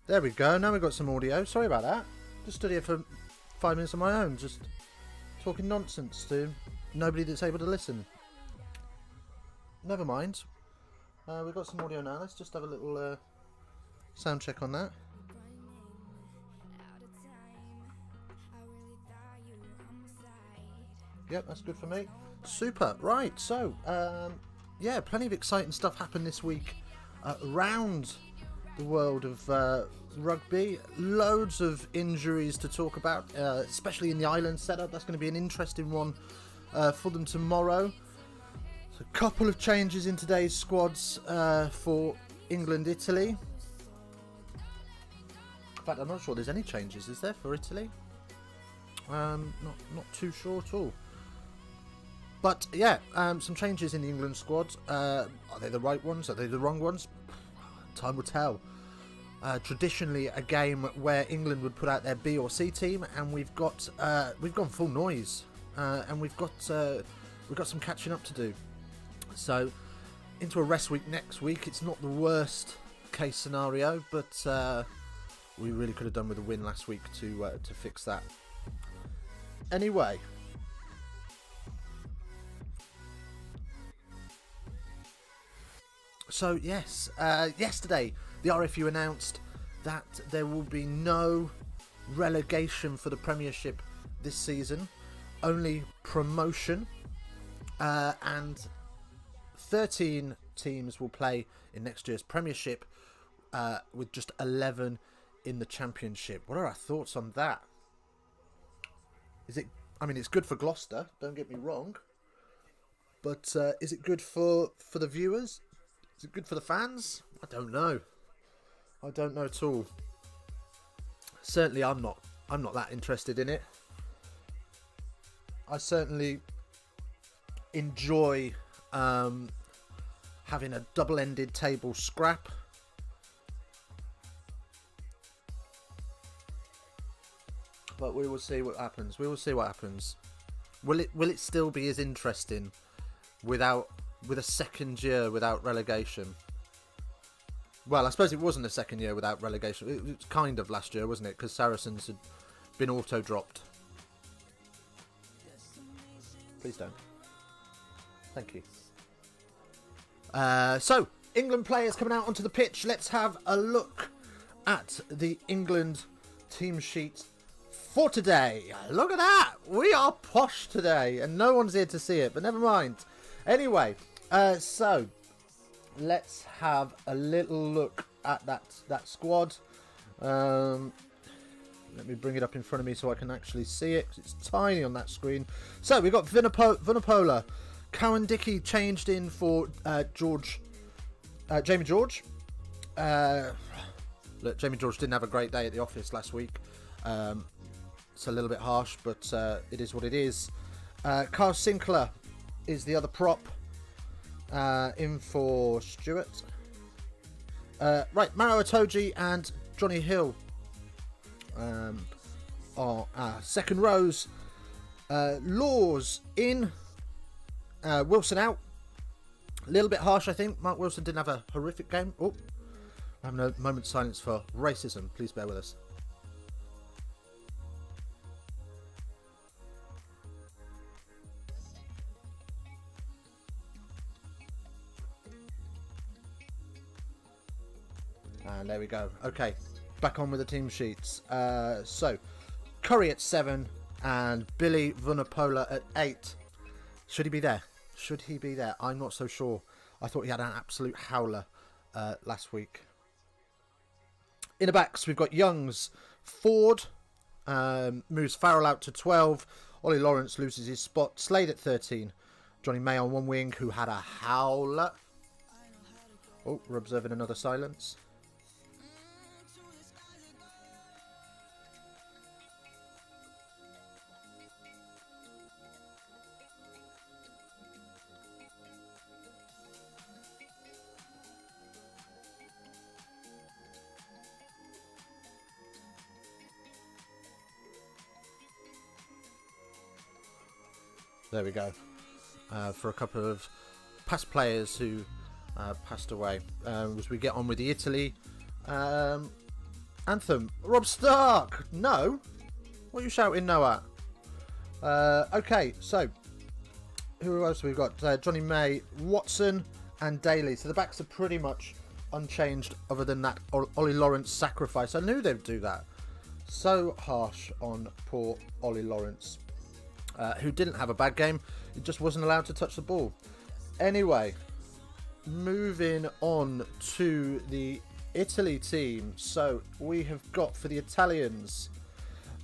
There we go. Now we've got some audio. Sorry about that. Just stood here for 5 minutes on my own, just talking nonsense to nobody that's able to listen. Never mind. We've got some audio now. Let's just have a little sound check on that. Yep, that's good for me. Super. Right, so, yeah, plenty of exciting stuff happened this week around the world of rugby. Loads of injuries to talk about, especially in the island setup. That's going to be an interesting one for them tomorrow. So a couple of changes in today's squads for England-Italy. In fact, I'm not sure there's any changes, is there, for Italy? Not too sure at all. But yeah, some changes in the England squad. Are they the right ones? Are they the wrong ones? Time will tell. Traditionally, a game where England would put out their B or C team, and we've gone full noise, and we've got some catching up to do. So into a rest week next week. It's not the worst case scenario, but we really could have done with a win last week to fix that. Anyway. So yes, yesterday the RFU announced that there will be no relegation for the Premiership this season, only promotion, and 13 teams will play in next year's Premiership, with just 11 in the Championship. What are our thoughts on that? I mean, it's good for Gloucester, don't get me wrong, but is it good for the viewers? Is it good for the fans? I don't know. I don't know at all. Certainly, I'm not that interested in it. I certainly enjoy having a double-ended table scrap. But we will see what happens. We will see what happens. Will it still be as interesting with a second year without relegation? Well, I suppose it wasn't a second year without relegation. It was kind of last year, wasn't it? Because Saracens had been auto-dropped. Please don't. Thank you. So, England players coming out onto the pitch. Let's have a look at the England team sheet for today. Look at that! We are posh today, and no one's here to see it, but never mind. Anyway, so let's have a little look at that squad. Let me bring it up in front of me so I can actually see it, 'cause it's tiny on that screen. So we've got Vunipola. Cowan Dickey changed in for Jamie George. Look, Jamie George didn't have a great day at the office last week. It's a little bit harsh, but it is what it is. Carl Sinclair is the other prop, in for Stewart. Right, Maro Itoje and Johnny Hill are second rows. Laws in, Wilson out. A little bit harsh, I think. Mark Wilson didn't have a horrific game. Oh, I'm having a moment's silence for racism. Please bear with us. And there we go. Okay, back on with the team sheets. So, Curry at 7 and Billy Vunipola at 8. Should he be there? Should he be there? I'm not so sure. I thought he had an absolute howler last week. In the backs, we've got Youngs. Ford moves Farrell out to 12. Ollie Lawrence loses his spot. Slade at 13. Johnny May on one wing, who had a howler. Oh, we're observing another silence. There we go. For a couple of past players who passed away. As we get on with the Italy Anthem. Rob Stark! No? What are you shouting no at? Okay, so who else have we got? Johnny May, Watson, and Daly. So the backs are pretty much unchanged other than that Ollie Lawrence sacrifice. I knew they'd do that. So harsh on poor Ollie Lawrence, who didn't have a bad game. He just wasn't allowed to touch the ball. Anyway, moving on to the Italy team. So we have got for the Italians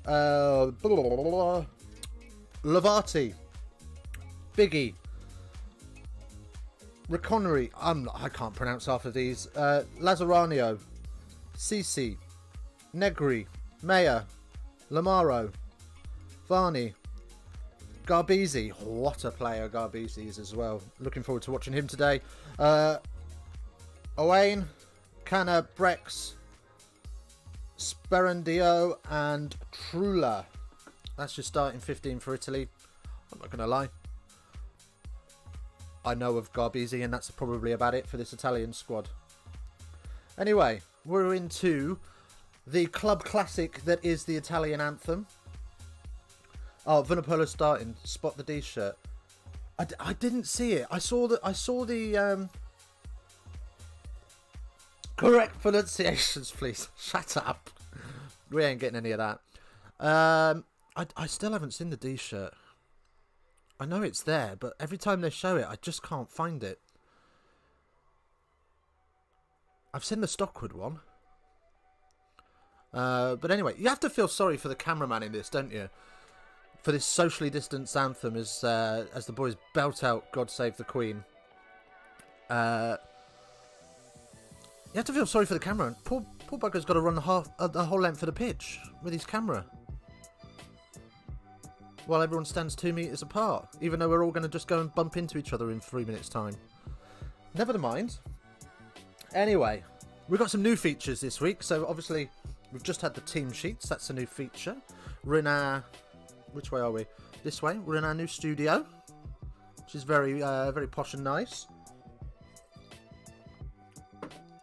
Lavati, Biggie, Reconnery, I can't pronounce half of these, Lazaranio, Sisi, Negri, Meyer, Lamaro, Varney, Garbisi. What a player Garbisi is as well. Looking forward to watching him today. Owain, Canna, Brex, Sperandio, and Trula. That's your starting 15 for Italy. I'm not going to lie. I know of Garbisi, and that's probably about it for this Italian squad. Anyway, we're into the club classic that is the Italian anthem. Oh, Vunapolo starting. Spot the D shirt. I didn't see it. I saw the correct pronunciations, please. Shut up. We ain't getting any of that. I still haven't seen the D shirt. I know it's there, but every time they show it, I just can't find it. I've seen the Stockwood one. But anyway, you have to feel sorry for the cameraman in this, don't you? For this socially distanced anthem as the boys belt out God Save the Queen. You have to feel sorry for the cameraman. Poor bugger's got to run the whole length of the pitch with his camera. While everyone stands 2 meters apart, even though we're all going to just go and bump into each other in 3 minutes' time. Never mind. Anyway, we've got some new features this week. So obviously, we've just had the team sheets. That's a new feature. We're in our... Which way are we? This way. We're in our new studio, which is very posh and nice.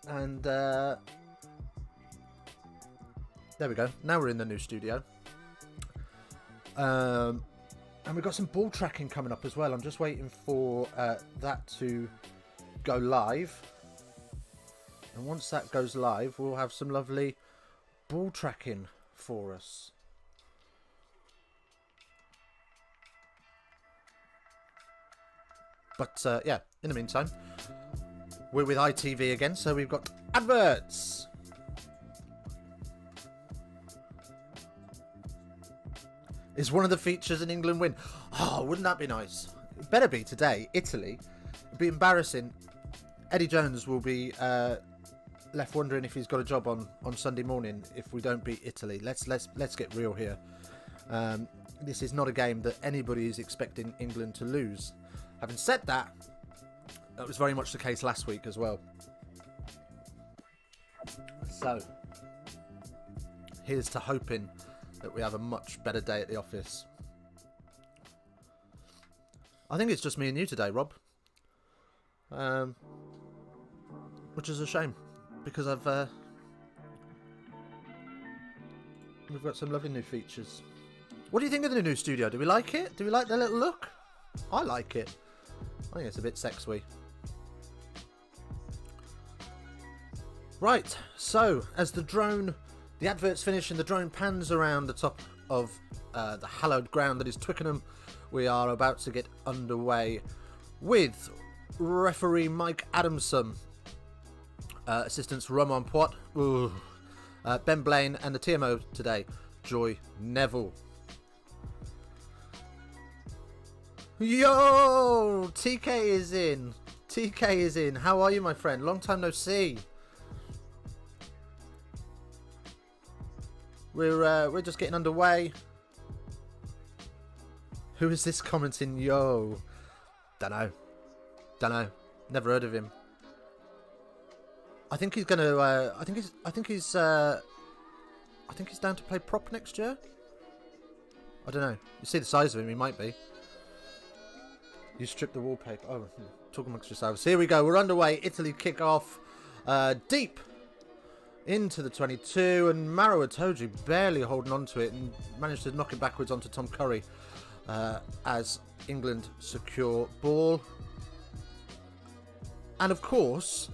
And there we go. Now we're in the new studio. And we've got some ball tracking coming up as well. I'm just waiting for that to go live. And once that goes live, we'll have some lovely ball tracking for us. But yeah, in the meantime, we're with ITV again, so we've got adverts. Is one of the features an England win? Oh, wouldn't that be nice? It better be today. Italy. It'd be embarrassing. Eddie Jones will be left wondering if he's got a job on Sunday morning if we don't beat Italy. Let's get real here. This is not a game that anybody is expecting England to lose. Having said that, that was very much the case last week as well. So, here's to hoping that we have a much better day at the office. I think it's just me and you today, Rob. Which is a shame, because we've got some lovely new features. What do you think of the new studio? Do we like it? Do we like the little look? I like it. I think it's a bit sexy. Right, so as the adverts finish and the drone pans around the top of the hallowed ground that is Twickenham, we are about to get underway with referee Mike Adamson, assistants Roman Poit, Ben Blaine, and the TMO today, Joy Neville. Yo! TK is in. TK is in. How are you, my friend? Long time no see. We're just getting underway. Who is this commenting? Yo, dunno. Never heard of him. I think he's gonna. I think he's down to play prop next year. I don't know. You see the size of him, he might be. You strip the wallpaper. Oh, talk amongst yourselves. Here we go. We're underway. Italy kick off. Deep. into the 22, and Maro Itoje barely holding on to it and managed to knock it backwards onto Tom Curry as England secure ball. And of course,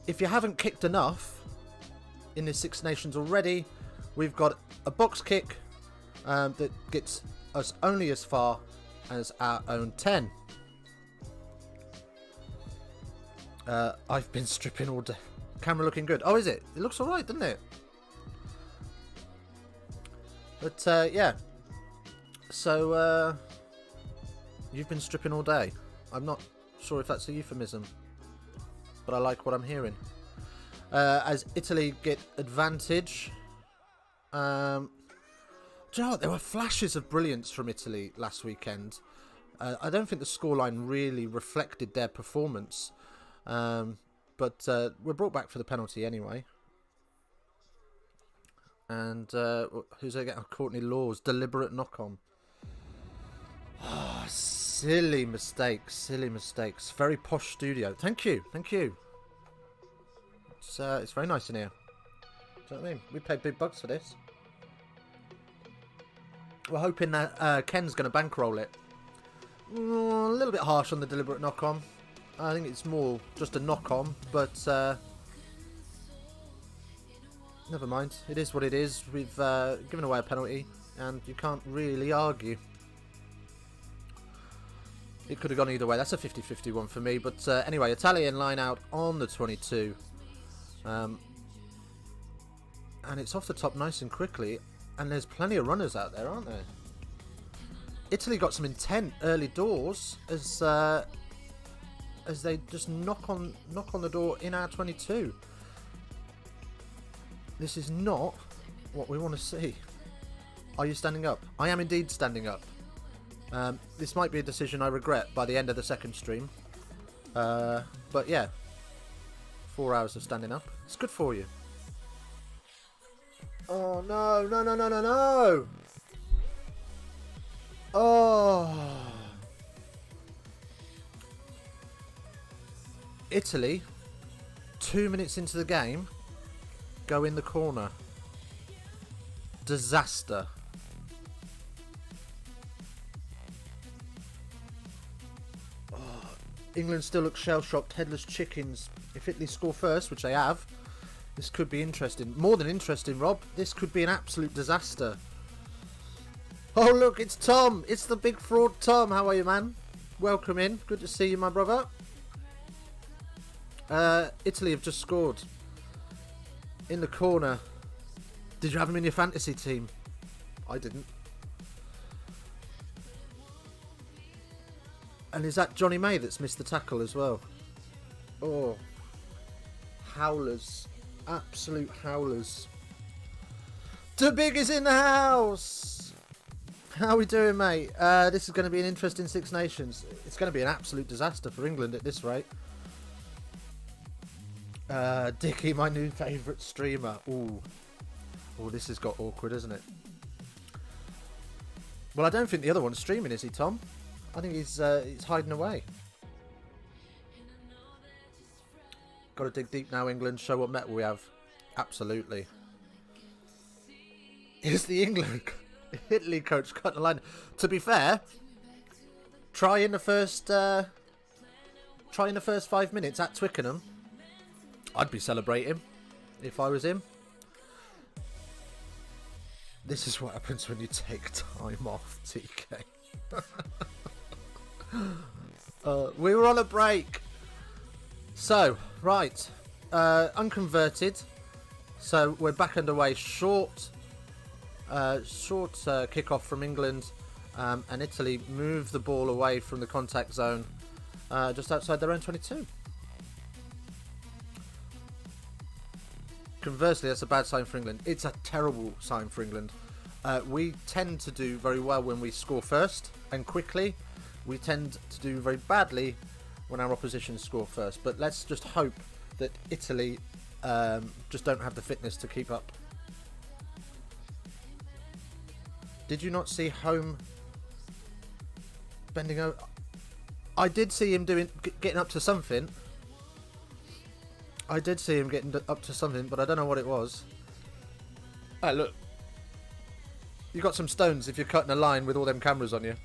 if you haven't kicked enough in the Six Nations already, we've got a box kick that gets us only as far as our own 10. I've been stripping all day. Camera looking good. Oh, is it? It looks alright, doesn't it? But, yeah. So, you've been stripping all day. I'm not sure if that's a euphemism, but I like what I'm hearing. As Italy get advantage. Do you know what? There were flashes of brilliance from Italy last weekend. I don't think the scoreline really reflected their performance. But we're brought back for the penalty anyway. And who's again? Oh, Courtney Lawes, deliberate knock-on. Oh, silly mistakes, silly mistakes. Very posh studio. Thank you, thank you. It's very nice in here. Do you know what I mean? We paid big bucks for this. We're hoping that Ken's going to bankroll it. A little bit harsh on the deliberate knock-on. I think it's more just a knock-on, but never mind. It is what it is. We've given away a penalty, and you can't really argue. It could have gone either way. That's a 50-50 one for me. But anyway, Italian line out on the 22. And it's off the top nice and quickly. And there's plenty of runners out there, aren't there? Italy got some intent early doors as they just knock on the door in our 22. This is not what we want to see. Are you standing up? I am indeed standing up. This might be a decision I regret by the end of the second stream. But yeah, 4 hours of standing up. It's good for you. Oh no, no, no, no, no, no! Oh! Italy, 2 minutes into the game, go in the corner. Disaster. Oh, England still look shell-shocked, headless chickens. If Italy score first, which they have, this could be interesting. More than interesting, Rob. This could be an absolute disaster. Oh, look, it's Tom. It's the big fraud Tom. How are you, man? Welcome in. Good to see you, my brother. Italy have just scored. In the corner. Did you have him in your fantasy team? I didn't. And is that Johnny May that's missed the tackle as well? Oh. Howlers. Absolute howlers. The Big is in the house! How we doing, mate? This is going to be an interesting Six Nations. It's going to be an absolute disaster for England at this rate. Dickie, my new favourite streamer. Ooh. Oh, this has got awkward, hasn't it? Well, I don't think the other one's streaming, is he, Tom? I think he's hiding away. Got to dig deep now, England. Show what metal we have. Absolutely. Is the Italy coach cut the line? To be fair, try in the first 5 minutes at Twickenham. I'd be celebrating if I was him. This is what happens when you take time off, TK. We were on a break. So, right. Unconverted. So, we're back underway. Short kick-off from England. And Italy move the ball away from the contact zone. Just outside their own 22. Conversely, that's a bad sign for England. It's a terrible sign for England. We tend to do very well when we score first and quickly. We tend to do very badly when our opposition score first. But let's just hope that Italy just don't have the fitness to keep up. Did you not see Home bending over? I did see him getting up to something. I did see him getting up to something, but I don't know what it was. Ah, look. You got some stones if you're cutting a line with all them cameras on you.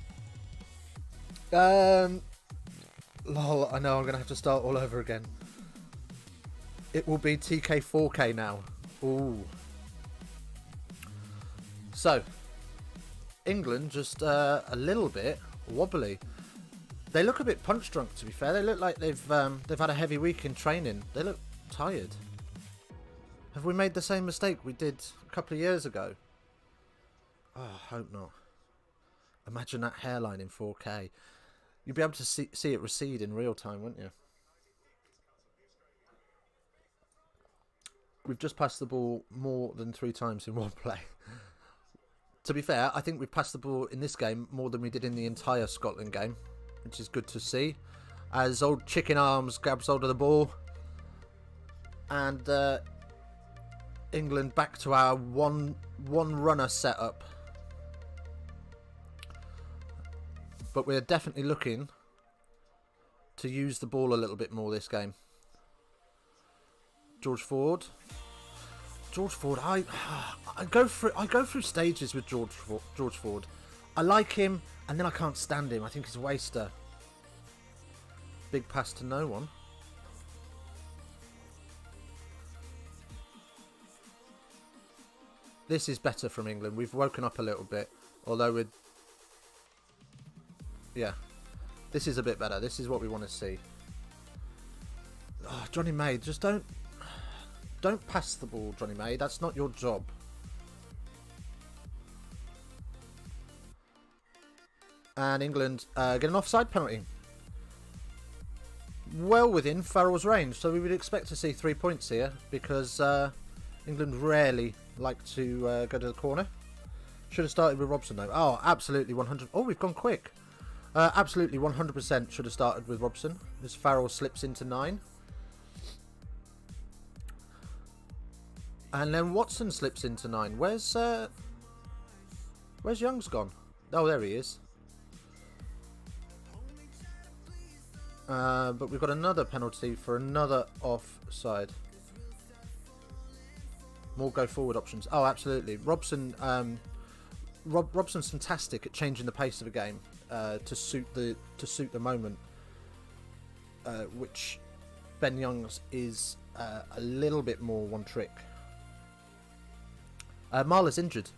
Lol, I know I'm going to have to start all over again. It will be TK 4K now. Ooh. So, England just a little bit wobbly. They look a bit punch drunk, to be fair. They look like they've had a heavy week in training. They look tired. Have we made the same mistake we did a couple of years ago? Oh, I hope not. Imagine that hairline in 4K. You'd be able to see it recede in real time, wouldn't you? We've just passed the ball more than 3 times in one play. To be fair, I think we've passed the ball in this game more than we did in the entire Scotland game, which is good to see. As old Chicken Arms grabs hold of the ball. And England back to our one runner setup. But we're definitely looking to use the ball a little bit more this game. George Ford. I go through stages with George Ford. I like him, and then I can't stand him. I think he's a waster. Big pass to no one. This is better from England. We've woken up a little bit, although we're... Yeah, this is a bit better. This is what we want to see. Oh, Johnny May, just don't pass the ball, Johnny May. That's not your job. And England get an offside penalty. Well within Farrell's range, so we would expect to see 3 points here because England rarely like to go to the corner. Should have started with Robson though. Oh, absolutely 100. Oh, we've gone quick. Absolutely 100% should have started with Robson as Farrell slips into 9. And then Watson slips into 9. Where's Young's gone? Oh, there he is. But we've got another penalty for another offside. More go forward options. Oh, absolutely. Robson's fantastic at changing the pace of a game to suit the moment, which Ben Young's is a little bit more one trick. Marla's injured.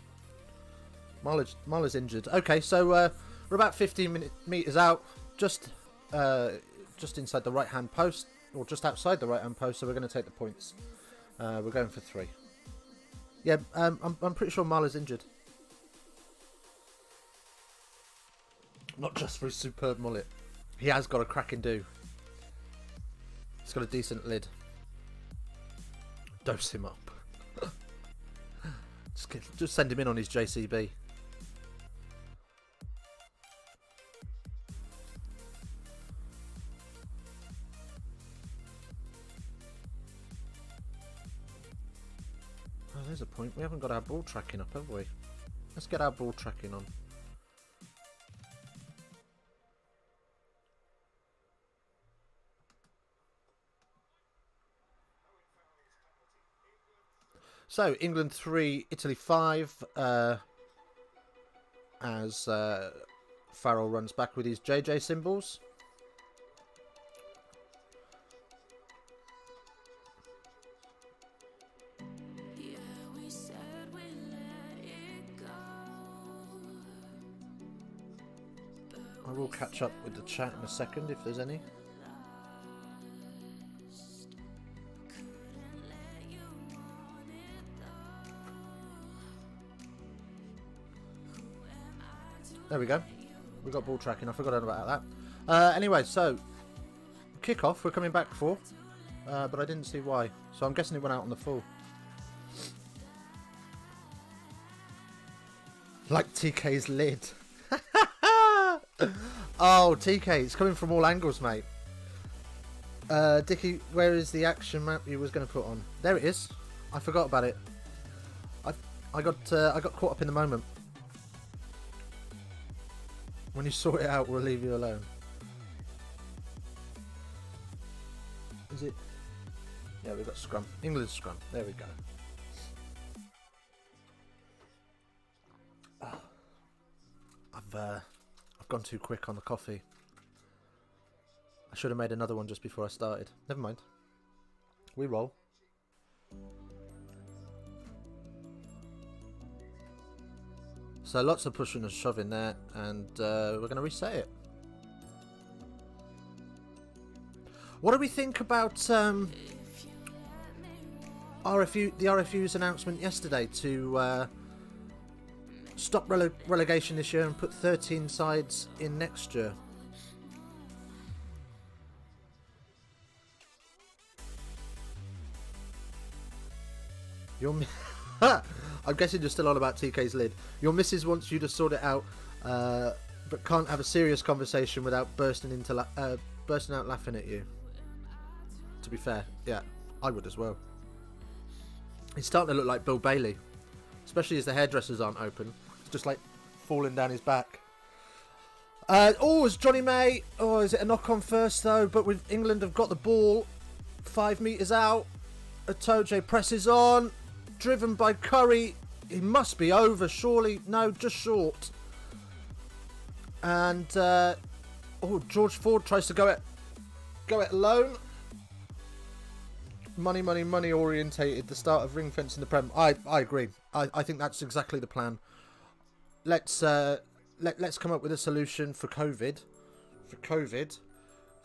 Marla's injured. Okay, so we're about 15 meters out, just inside the right hand post, or just outside the right hand post. So we're going to take the points. We're going for 3. Yeah, I'm pretty sure Marla's injured. Not just for his superb mullet. He has got a cracking do. He's got a decent lid. Dose him up. Just send him in on his JCB. Oh, there's a point. We haven't got our ball tracking up, have we? Let's get our ball tracking on. So, England 3, Italy 5, as Farrell runs back with his JJ symbols. I will catch up with the chat in a second if there's any. There we go. We got ball tracking. I forgot about that. Anyway, so kickoff. We're coming back for, but I didn't see why. So I'm guessing it went out on the full. Like TK's lid. Oh, TK, it's coming from all angles, mate. Dickie, where is the action map you was going to put on? There it is. I forgot about it. I got caught up in the moment. When you sort it out, we'll leave you alone. Is it? Yeah, we've got scrum. England scrum. There we go. I've gone too quick on the coffee. I should have made another one just before I started. Never mind. We roll. So lots of pushing and shoving there, and we're going to reset it. What do we think about the RFU's announcement yesterday to stop relegation this year and put 13 sides in next year? I'm guessing you're still on about TK's lid. Your missus wants you to sort it out, but can't have a serious conversation without bursting out laughing at you. To be fair, yeah, I would as well. He's starting to look like Bill Bailey, especially as the hairdressers aren't open. It's just like falling down his back. Oh, it's Johnny May. Oh, is it a knock on first though? But with England have got the ball 5 metres out. Atoje presses on. Driven by Curry. He must be over, surely. No, just short. And George Ford tries to go it alone. Money orientated. The start of ring fence in the Prem. I agree. I think that's exactly the plan. Let's come up with a solution for COVID,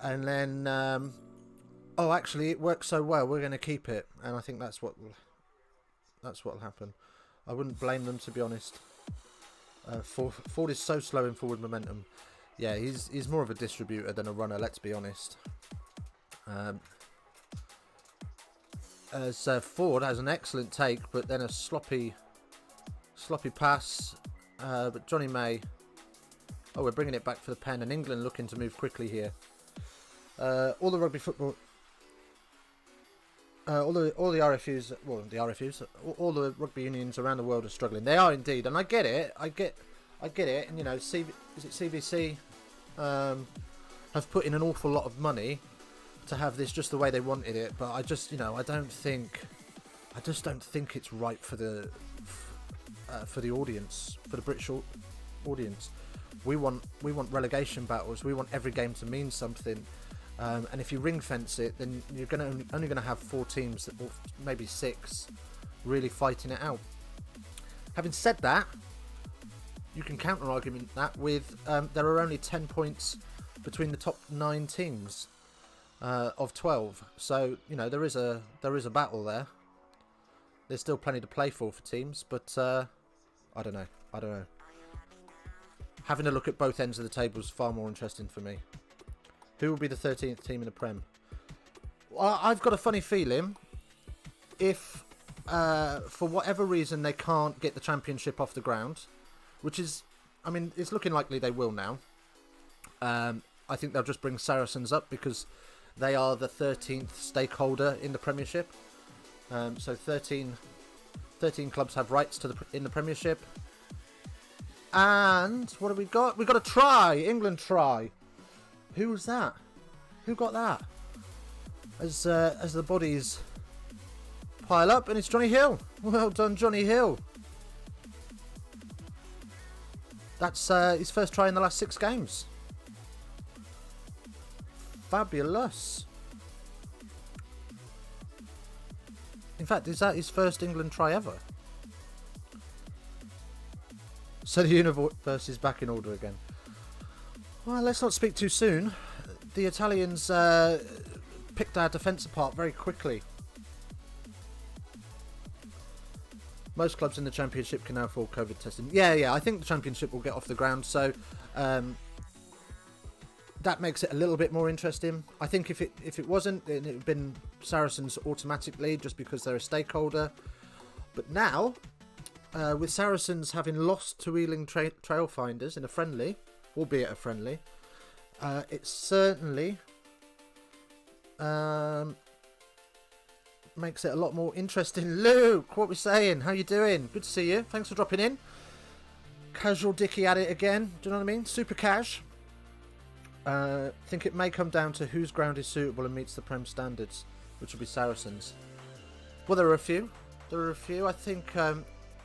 and then actually it works so well. We're going to keep it, and I think that's what'll happen. I wouldn't blame them, to be honest. Ford is so slow in forward momentum. Yeah, he's more of a distributor than a runner. Let's be honest. As Ford has an excellent take, but then a sloppy pass. But Johnny May. Oh, we're bringing it back for the pen, and England looking to move quickly here. All the rugby football. All the RFUs, well, the RFUs, all the rugby unions around the world are struggling. They are indeed, and I get it. I get it. And you know, is it CVC have put in an awful lot of money to have this just the way they wanted it. But I just, I just don't think it's right for the audience, for the British audience. We want relegation battles. We want every game to mean something. And if you ring fence it, then you're only going to have 4 teams, or maybe 6, really fighting it out. Having said that, you can counter argument that with there are only 10 points between the top 9 teams of 12. So there is a battle there. There's still plenty to play for teams, but I don't know. Having a look at both ends of the table is far more interesting for me. Who will be the 13th team in the Prem? Well, I've got a funny feeling if, for whatever reason, they can't get the Championship off the ground, which is, it's looking likely they will now. I think they'll just bring Saracens up because they are the 13th stakeholder in the Premiership. So 13 clubs have rights in the Premiership. And what have we got? We've got a try. England try. Who was that? Who got that? As the bodies pile up, and it's Johnny Hill. Well done, Johnny Hill. That's his first try in the last 6 games. Fabulous. In fact, is that his first England try ever? So the universe is back in order again. Well, let's not speak too soon. The Italians picked our defence apart very quickly. Most clubs in the Championship can now afford COVID testing. Yeah, I think the Championship will get off the ground, so that makes it a little bit more interesting. I think if it wasn't, it would have been Saracens automatically, just because they're a stakeholder. But now, with Saracens having lost to Ealing Trailfinders in a friendly, albeit a friendly, it certainly makes it a lot more interesting. Luke, what we saying? How you doing? Good to see you. Thanks for dropping in. Casual Dicky at it again. Do you know what I mean? Super cash. Think it may come down to whose ground is suitable and meets the Prem standards. which will be Saracens. Well, there are a few. I think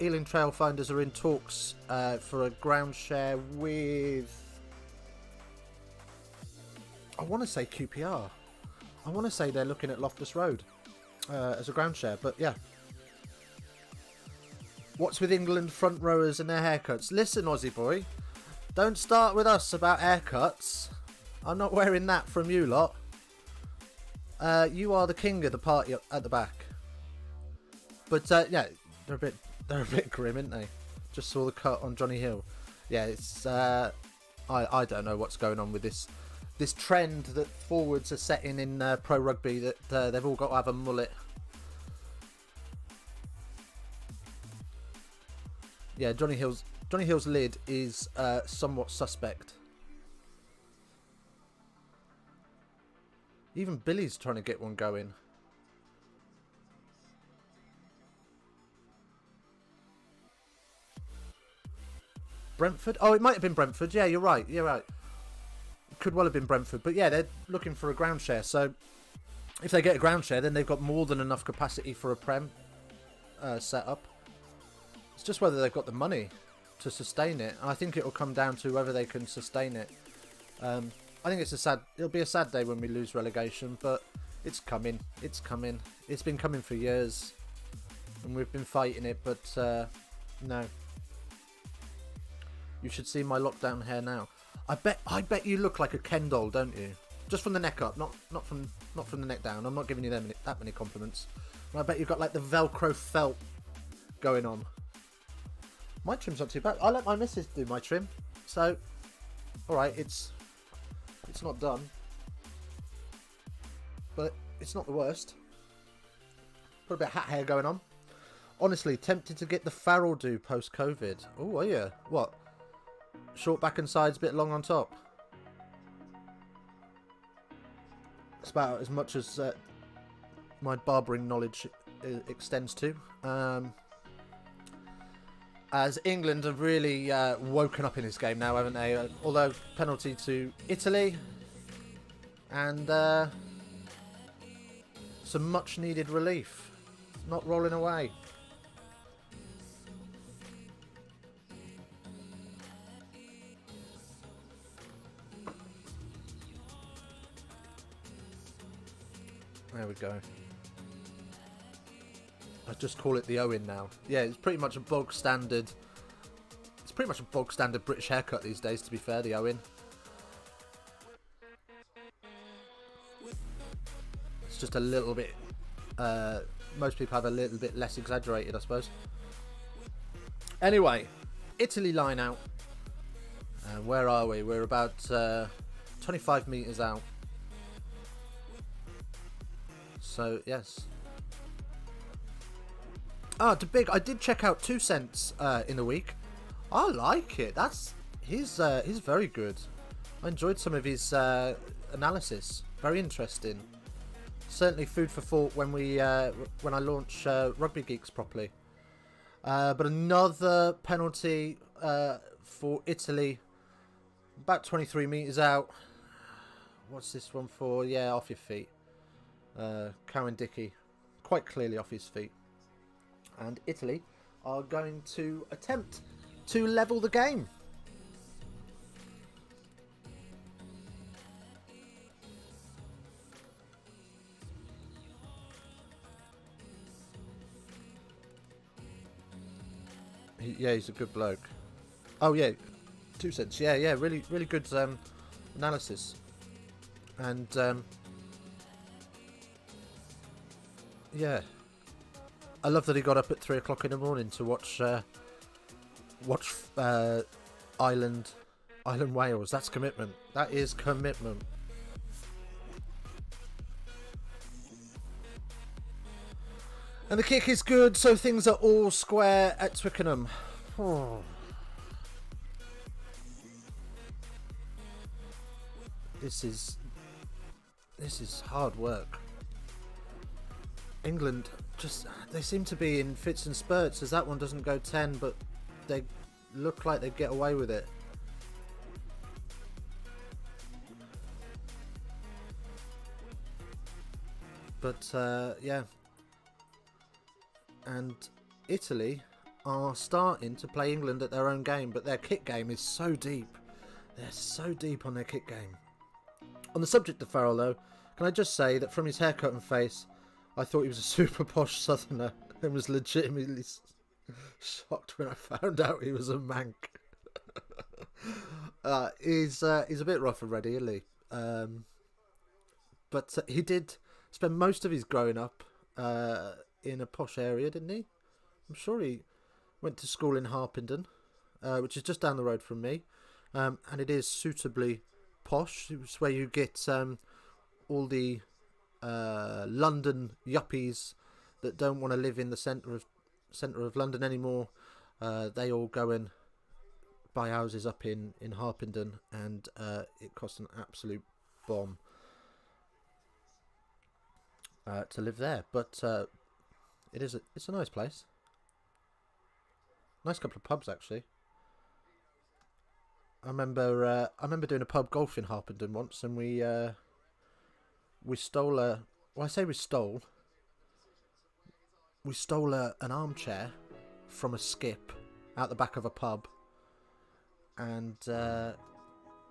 Ealing Trailfinders are in talks for a ground share with, I want to say QPR. I want to say they're looking at Loftus Road as a ground share, but yeah. What's with England front rowers and their haircuts? Listen, Aussie boy, don't start with us about haircuts. I'm not wearing that from you lot. You are the king of the party at the back. But yeah, they're a bit grim, aren't they? Just saw the cut on Johnny Hill. Yeah, it's I don't know what's going on with this trend that forwards are setting in pro rugby, that they've all got to have a mullet. Yeah, Johnny Hill's lid is somewhat suspect. Even Billy's trying to get one going. Brentford? Oh, it might have been Brentford. Yeah, you're right. Could well have been Brentford. But yeah, they're looking for a ground share. So if they get a ground share, then they've got more than enough capacity for a Prem setup. It's just whether they've got the money to sustain it. And I think it will come down to whether they can sustain it. I think it'll be a sad day when we lose relegation, but it's coming. It's coming. It's been coming for years, and we've been fighting it, but no. You should see my lockdown hair now. I bet you look like a Ken doll, don't you? Just from the neck up, not from the neck down. I'm not giving you that many compliments. And I bet you've got like the Velcro felt going on. My trim's not too bad. I let my missus do my trim, so all right, it's not done, but it's not the worst. Got a bit of hat hair going on. Honestly, tempted to get the Farrell do post-COVID. Oh, are you? What? Short back and sides, bit long on top. It's about as much as my barbering knowledge extends to. As England have really woken up in this game now, haven't they? Although penalty to Italy, and some much needed relief. Not rolling away. There we go. I just call it the Owen now. Yeah, it's pretty much a bog standard. It's pretty much a bog standard British haircut these days, to be fair, the Owen. It's just a little bit, most people have a little bit less exaggerated, I suppose. Anyway, Italy line out. Where are we? We're about 25 metres out. So, yes. Ah, to Big, I did check out 2 cents in the week. I like it. He's very good. I enjoyed some of his analysis. Very interesting. Certainly food for thought when I launch Rugby Geeks properly. But another penalty for Italy. About 23 metres out. What's this one for? Yeah, off your feet. Cowan Dickey. Quite clearly off his feet. And Italy are going to attempt to level the game. Yeah, he's a good bloke. Oh yeah, 2 cents. Yeah, really good analysis. And yeah. I love that he got up at 3 o'clock in the morning to watch Island Wales. That's commitment. That is commitment. And the kick is good, so things are all square at Twickenham. Oh. This is hard work. England, they seem to be in fits and spurts, as that one doesn't go 10, but they look like they get away with it. But yeah, and Italy are starting to play England at their own game, but their kick game is so deep. They're so deep on their kick game. On the subject of Farrell, though, can I just say that from his haircut and face, I thought he was a super posh southerner and was legitimately shocked when I found out he was a Manc. He's a bit rough and ready, isn't he? But he did spend most of his growing up in a posh area, didn't he? I'm sure he went to school in Harpenden, which is just down the road from me, and it is suitably posh. It's where you get all the London yuppies that don't want to live in the centre of London anymore. They all go and buy houses up in Harpenden, and it costs an absolute bomb to live there. But it's a nice place. Nice couple of pubs, actually. I remember doing a pub golf in Harpenden once, and we stole a. Well, I say we stole. We stole an armchair from a skip out the back of a pub, and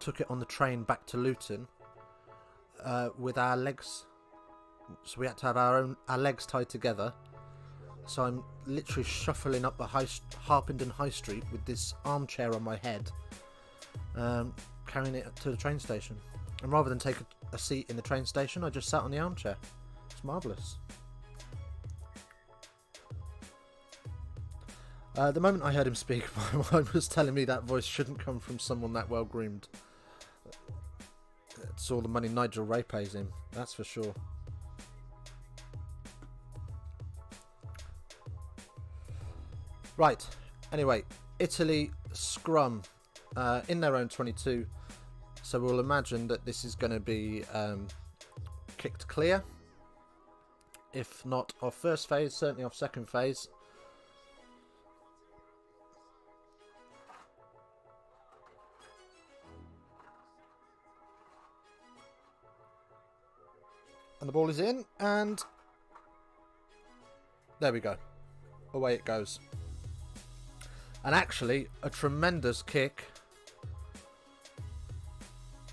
took it on the train back to Luton with our legs. So we had to have our legs tied together. So I'm literally shuffling up the Harpenden High Street with this armchair on my head, carrying it to the train station. And rather than take a seat in the train station, I just sat on the armchair. It's marvellous. The moment I heard him speak, my mind was telling me that voice shouldn't come from someone that well groomed. It's all the money Nigel Ray pays him, that's for sure. Right, anyway, Italy scrum in their own 22, so we'll imagine that this is going to be kicked clear. If not off first phase, certainly off second phase. And the ball is in, and there we go. Away it goes. And actually, a tremendous kick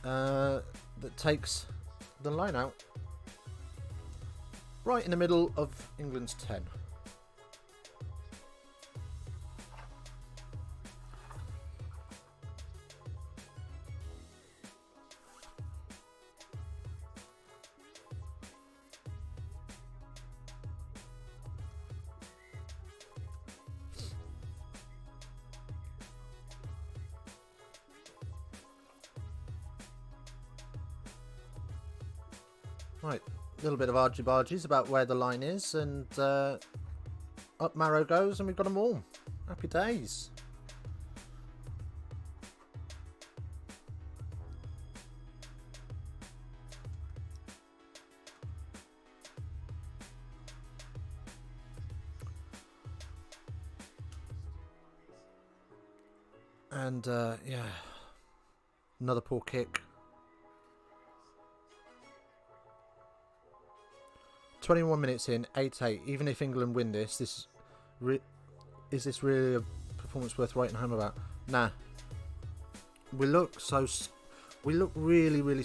that takes the line out right in the middle of England's 10. Right, a little bit of argy-bargies about where the line is, and up Marrow goes, and we've got them all. Happy days. And yeah, another poor kick. 21 minutes in, 8-8. Even if England win this, is this really a performance worth writing home about? Nah. We look really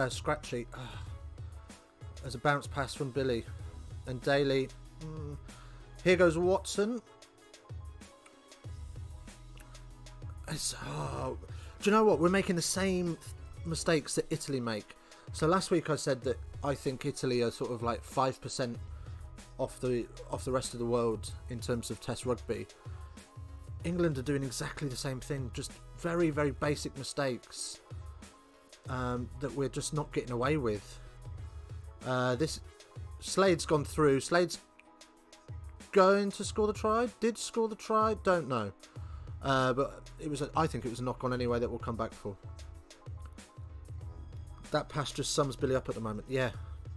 scratchy. There's a bounce pass from Billy and Daly. Here goes Watson. Do you know what? We're making the same mistakes that Italy make. So last week I said that I think Italy are sort of like 5% off the rest of the world in terms of Test rugby. England are doing exactly the same thing, just very, very basic mistakes that we're just not getting away with. This Slade's gone through. Slade's going to score the try. Did score the try? Don't know. But I think it was a knock on anyway that we'll come back for. That pass just sums Billy up at the moment. Yeah,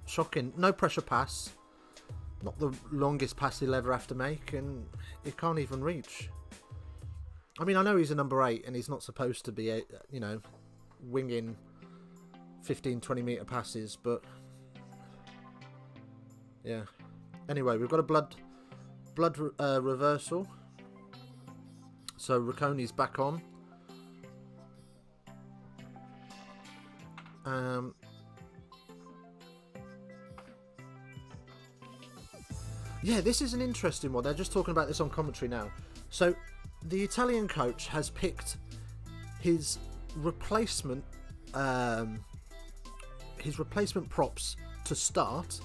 shocking. No pressure pass. Not the longest pass he'll ever have to make, and he can't even reach. I mean, I know he's a number 8 and he's not supposed to be, winging 15, 20 metre passes, but Yeah. Anyway, we've got a blood reversal. So Ricconi's back on. Yeah, this is an interesting one. They're just talking about this on commentary now. So the Italian coach has picked his replacement props to start,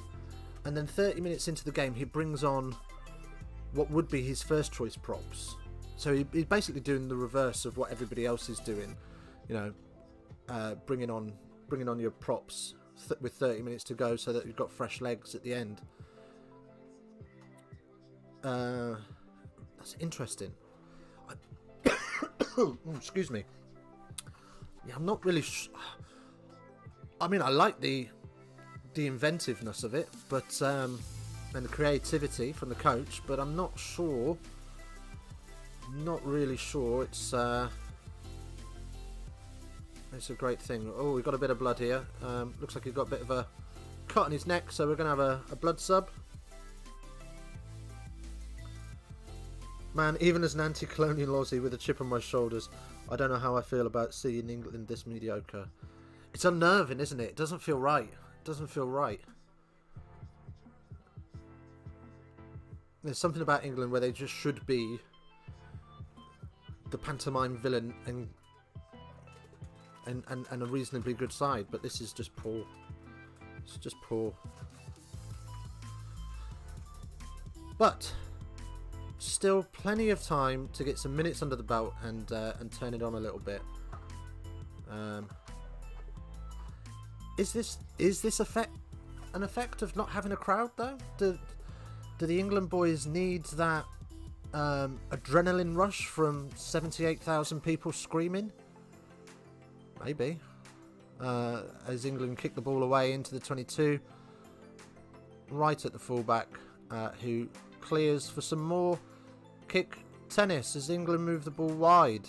and then 30 minutes into the game he brings on what would be his first choice props. So he's basically doing the reverse of what everybody else is doing, you know, bringing on your props with 30 minutes to go so that you've got fresh legs at the end. That's interesting. Excuse me. Yeah, I'm not really I mean, I like the inventiveness of it, but and the creativity from the coach, but I'm not really sure it's a great thing. Oh, we've got a bit of blood here. Looks like he's got a bit of a cut on his neck, so we're going to have a blood sub. Man, even as an anti-colonial Aussie with a chip on my shoulders, I don't know how I feel about seeing England this mediocre. It's unnerving, isn't it? It doesn't feel right. It doesn't feel right. There's something about England where they just should be the pantomime villain and a reasonably good side, but this is just poor. It's just poor. But still plenty of time to get some minutes under the belt and turn it on a little bit. Is this an effect of not having a crowd though? Do the England boys need that adrenaline rush from 78,000 people screaming? Maybe. As England kick the ball away into the 22, right at the fullback, who clears for some more kick tennis as England move the ball wide.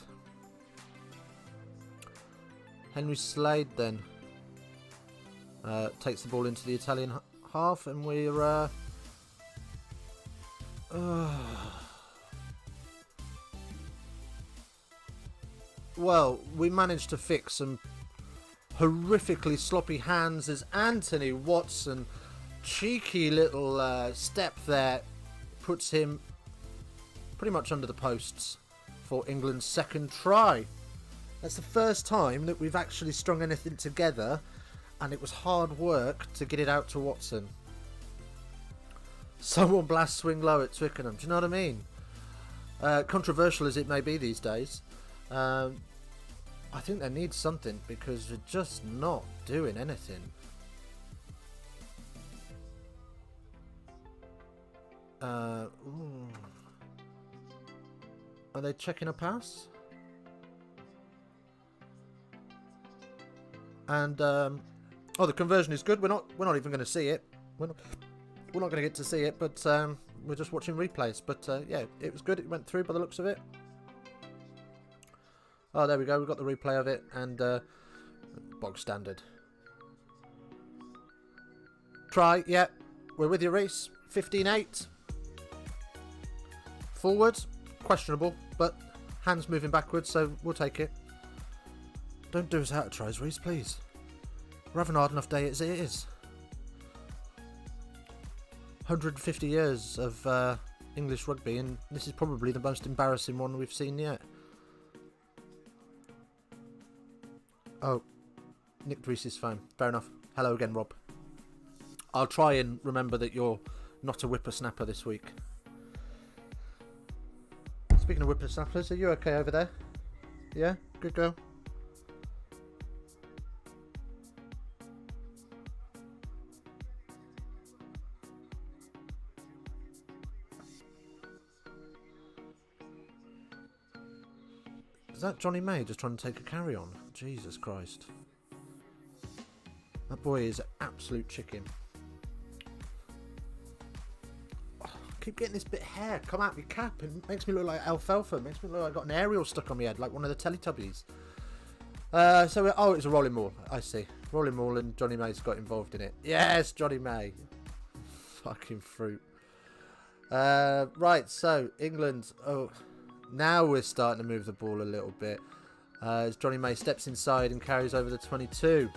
Henry Slade then takes the ball into the Italian half, and we're well, we managed to fix some horrifically sloppy hands as Anthony Watson, cheeky little step there, puts him pretty much under the posts for England's second try. That's the first time that we've actually strung anything together, and it was hard work to get it out to Watson. Someone blast swing low at Twickenham. Do you know what I mean? Controversial as it may be these days, I think they need something because they're just not doing anything. Are they checking a pass? And oh, the conversion is good. We're not even going to see it. We're not going to get to see it, but we're just watching replays. But yeah, it was good. It went through by the looks of it. Oh, there we go. We've got the replay of it, and bog standard. Try, yeah. We're with you, Reese. 15-8. Forward, questionable, but hands moving backwards, so we'll take it. Don't do us out of tries, Reese, please. We're having a hard enough day as it is. 150 years of English rugby, and this is probably the most embarrassing one we've seen yet. Oh, nicked Reese's phone. Fair enough. Hello again, Rob. I'll try and remember that you're not a whippersnapper this week. Speaking of whippersnappers, are you okay over there? Yeah? Good girl. Is that Johnny May just trying to take a carry on? Jesus Christ. That boy is an absolute chicken. Oh, I keep getting this bit of hair come out my cap and it makes me look like alfalfa. It makes me look like I've got an aerial stuck on my head like one of the Teletubbies. Oh, it's a rolling maul. I see. Rolling maul and Johnny May's got involved in it. Yes, Johnny May. Fucking fruit. Right, so England. Oh, now we're starting to move the ball a little bit. As Johnny May steps inside and carries over the 22.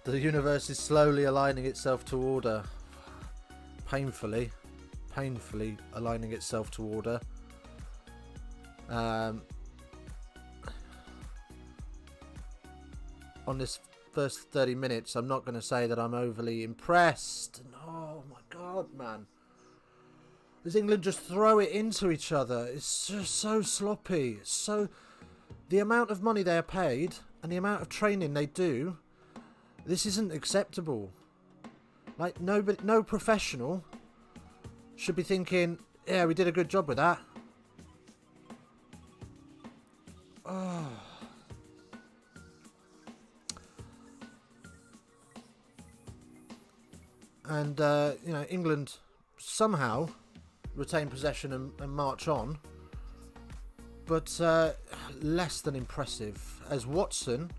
The universe is slowly aligning itself to order. Painfully aligning itself to order. On this first 30 minutes, I'm not going to say that I'm overly impressed. Oh my god, man. Does England just throw it into each other? It's just so sloppy. So the amount of money they're paid and the amount of training they do, this isn't acceptable. Like, no professional should be thinking, yeah, we did a good job with that. Oh. And, you know, England somehow retain possession and march on. But less than impressive. As Watson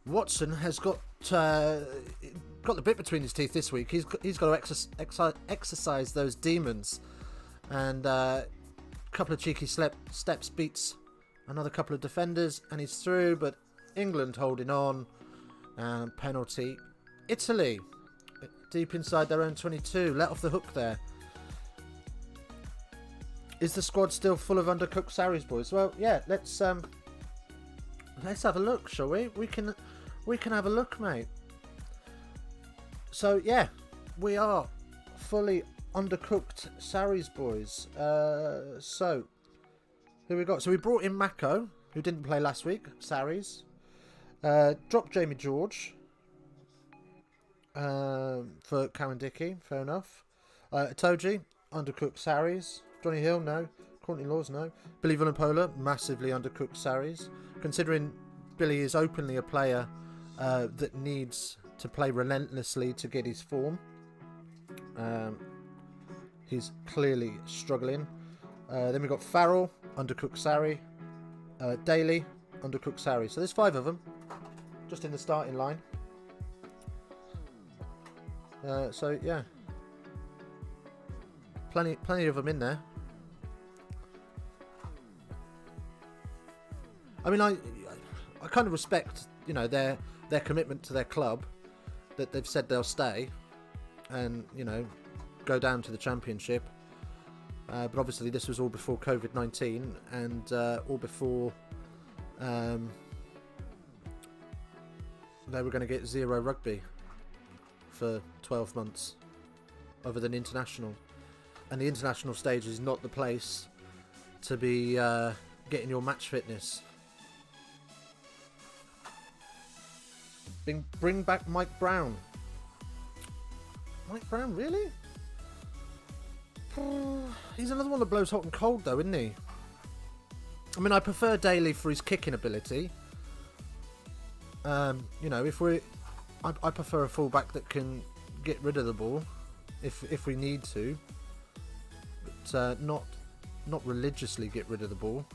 has got the bit between his teeth this week. He's got to exercise those demons. And a couple of cheeky steps beats another couple of defenders. And he's through. But England holding on. And penalty. Italy. Deep inside their own 22. Let off the hook there. Is the squad still full of undercooked Sarries boys? Well, yeah. Let's have a look, shall we? We can have a look, mate. So yeah, we are fully undercooked Sarries boys. So who we got? So we brought in Mako, who didn't play last week. Sarries. Dropped Jamie George. For Cowan Dickey, fair enough. Itoji, undercooked Sarries. Johnny Hill, no. Courtney Laws, no. Billy Vunipola, massively undercooked Sarries. Considering Billy is openly a player that needs to play relentlessly to get his form. He's clearly struggling. Then we've got Farrell, undercooked Sarri. Daly, undercooked Sarri. So there's 5 of them, just in the starting line. So yeah, plenty of them in there. I mean, I kind of respect, you know, their commitment to their club, that they've said they'll stay, and, you know, go down to the Championship. But obviously this was all before COVID-19 and all before they were going to get 0 rugby for 12 months other than international, and the international stage is not the place to be getting your match fitness. Bring back Mike Brown. Mike Brown, really? He's another one that blows hot and cold though, isn't he? I mean, I prefer Daly for his kicking ability. You know, I prefer a fullback that can get rid of the ball if we need to, but not religiously get rid of the ball.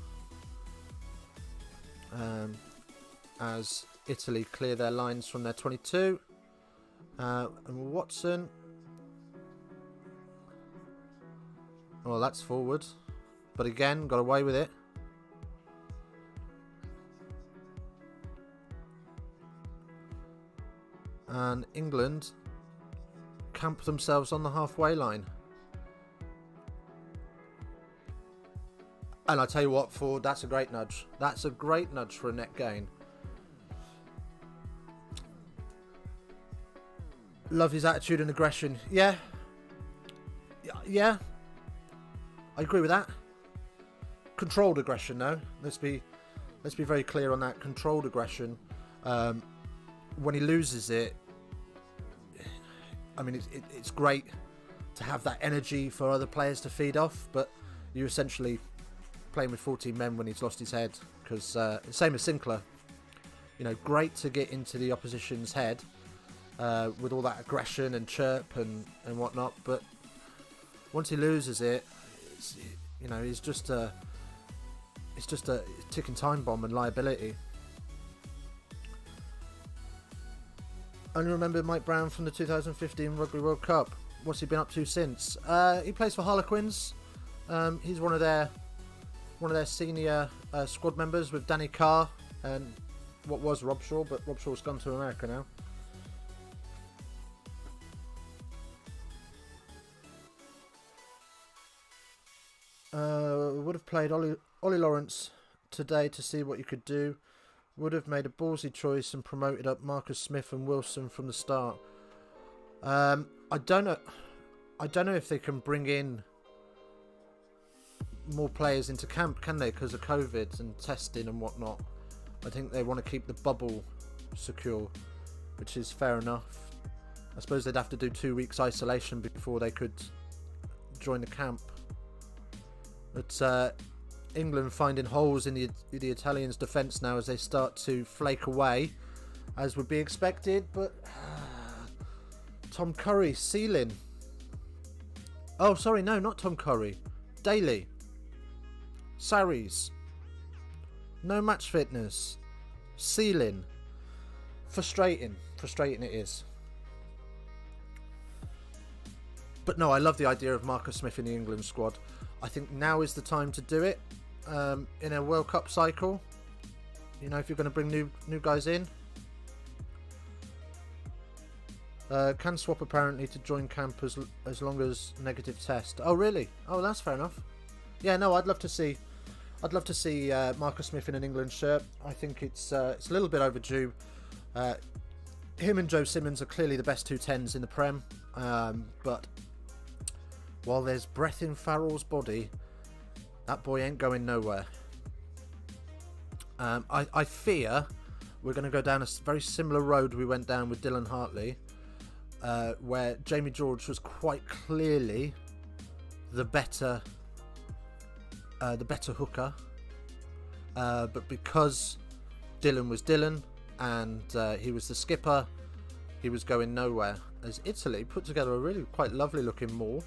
As Italy clear their lines from their 22, and Watson. Well, that's forward, but again got away with it. And England camp themselves on the halfway line. And I tell you what, Ford, that's a great nudge. That's a great nudge for a net gain. Love his attitude and aggression. Yeah. I agree with that. Controlled aggression, though. Let's be very clear on that. Controlled aggression. When he loses it, I mean, it's great to have that energy for other players to feed off, but you're essentially playing with 14 men when he's lost his head. Because same as Sinclair, you know, great to get into the opposition's head with all that aggression and chirp and whatnot, but once he loses it, you know, it's just a ticking time bomb and liability. Only remember Mike Brown from the 2015 Rugby World Cup. What's he been up to since? He plays for Harlequins. He's one of their senior squad members with Danny Carr and what was Rob Shaw, but Rob Shaw's gone to America now. Would have played Ollie Lawrence today to see what you could do. Would have made a ballsy choice and promoted up Marcus Smith and Wilson from the start. I don't know if they can bring in more players into camp, can they? Because of COVID and testing and whatnot. I think they want to keep the bubble secure, which is fair enough. I suppose they'd have to do 2 weeks isolation before they could join the camp. But England finding holes in the Italians' defence now as they start to flake away, as would be expected. But Tom Curry sealing. Oh, sorry, no, not Tom Curry. Daly. Sarries. No match fitness. Sealing. Frustrating. Frustrating it is. But no, I love the idea of Marcus Smith in the England squad. I think now is the time to do it. In a World Cup cycle, you know, if you're going to bring new guys in. Can swap apparently to join camp as long as negative test. Oh really? Oh, that's fair enough. Yeah, no, I'd love to see Marcus Smith in an England shirt. I think it's a little bit overdue. Him and Joe Simmons are clearly the best 210s in the Prem, but while there's breath in Farrell's body, that boy ain't going nowhere. I fear we're going to go down a very similar road we went down with Dylan Hartley, where Jamie George was quite clearly the better hooker, but because Dylan was Dylan and he was the skipper, he was going nowhere. As Italy put together a really quite lovely looking maul.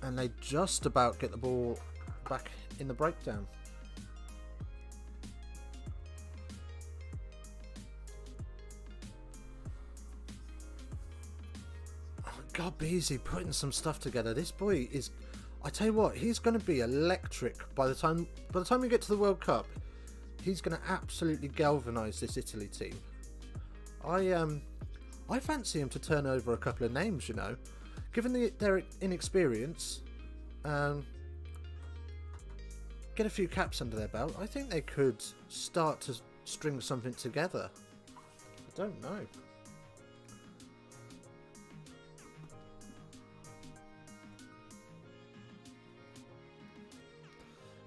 And they just about get the ball back in the breakdown. God, Beezy putting some stuff together. This boy is, I tell you what, he's going to be electric by the time we get to the World Cup. He's going to absolutely galvanise this Italy team. I fancy him to turn over a couple of names, you know. Given their inexperience, get a few caps under their belt, I think they could start to string something together. I don't know.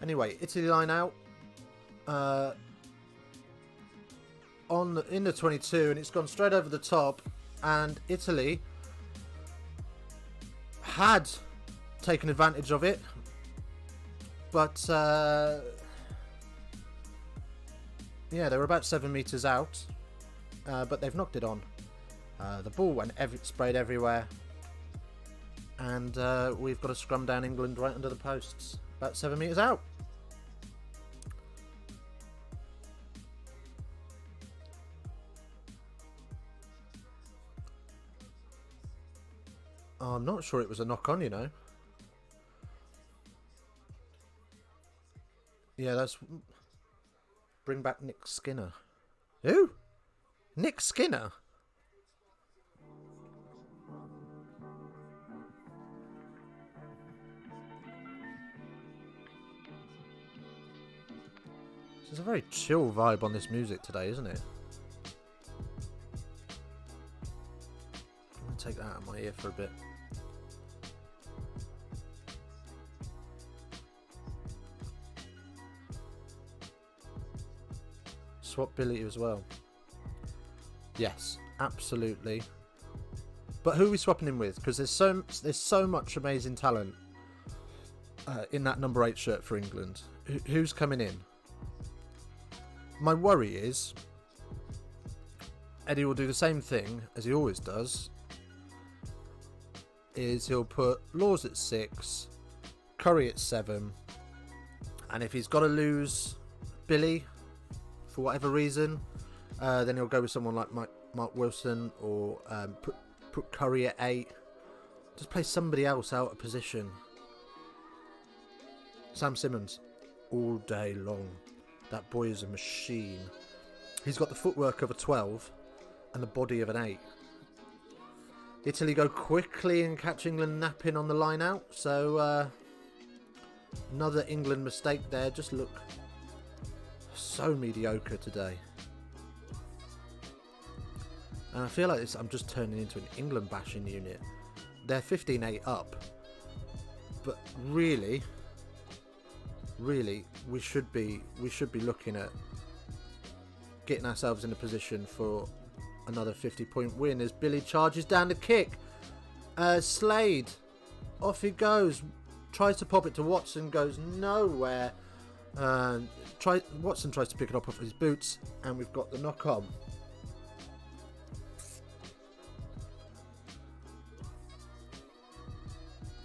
Anyway, Italy line out in the 22, and it's gone straight over the top, and Italy had taken advantage of it, but yeah, they were about 7 meters out, but they've knocked it on. The ball went sprayed everywhere, and we've got a scrum down England right under the posts, about 7 meters out. Oh, I'm not sure it was a knock on, you know. Yeah, that's... Bring back Nick Skinner. Who? Nick Skinner? There's a very chill vibe on this music today, isn't it? I'm going to take that out of my ear for a bit. Swap Billy as well. Yes, absolutely. But who are we swapping him with? Because there's so much amazing talent in that number 8 shirt for England. Who's coming in? My worry is Eddie will do the same thing as he always does. Is he'll put Laws at 6, Curry at 7, and if he's got to lose Billy for whatever reason, then he'll go with someone like Mark Wilson, or put Curry at 8. Just play somebody else out of position. Sam Simmons, all day long. That boy is a machine. He's got the footwork of a 12 and the body of an 8. Italy go quickly and catch England napping on the line out. So another England mistake there. Just look so mediocre today. And I feel like I'm just turning into an England bashing unit. They're 15-8 up. But really, we should be looking at getting ourselves in a position for another 50-point win as Billy charges down the kick. Slade, off he goes, tries to pop it to Watson, goes nowhere. Watson tries to pick it up off his boots, and we've got the knock on.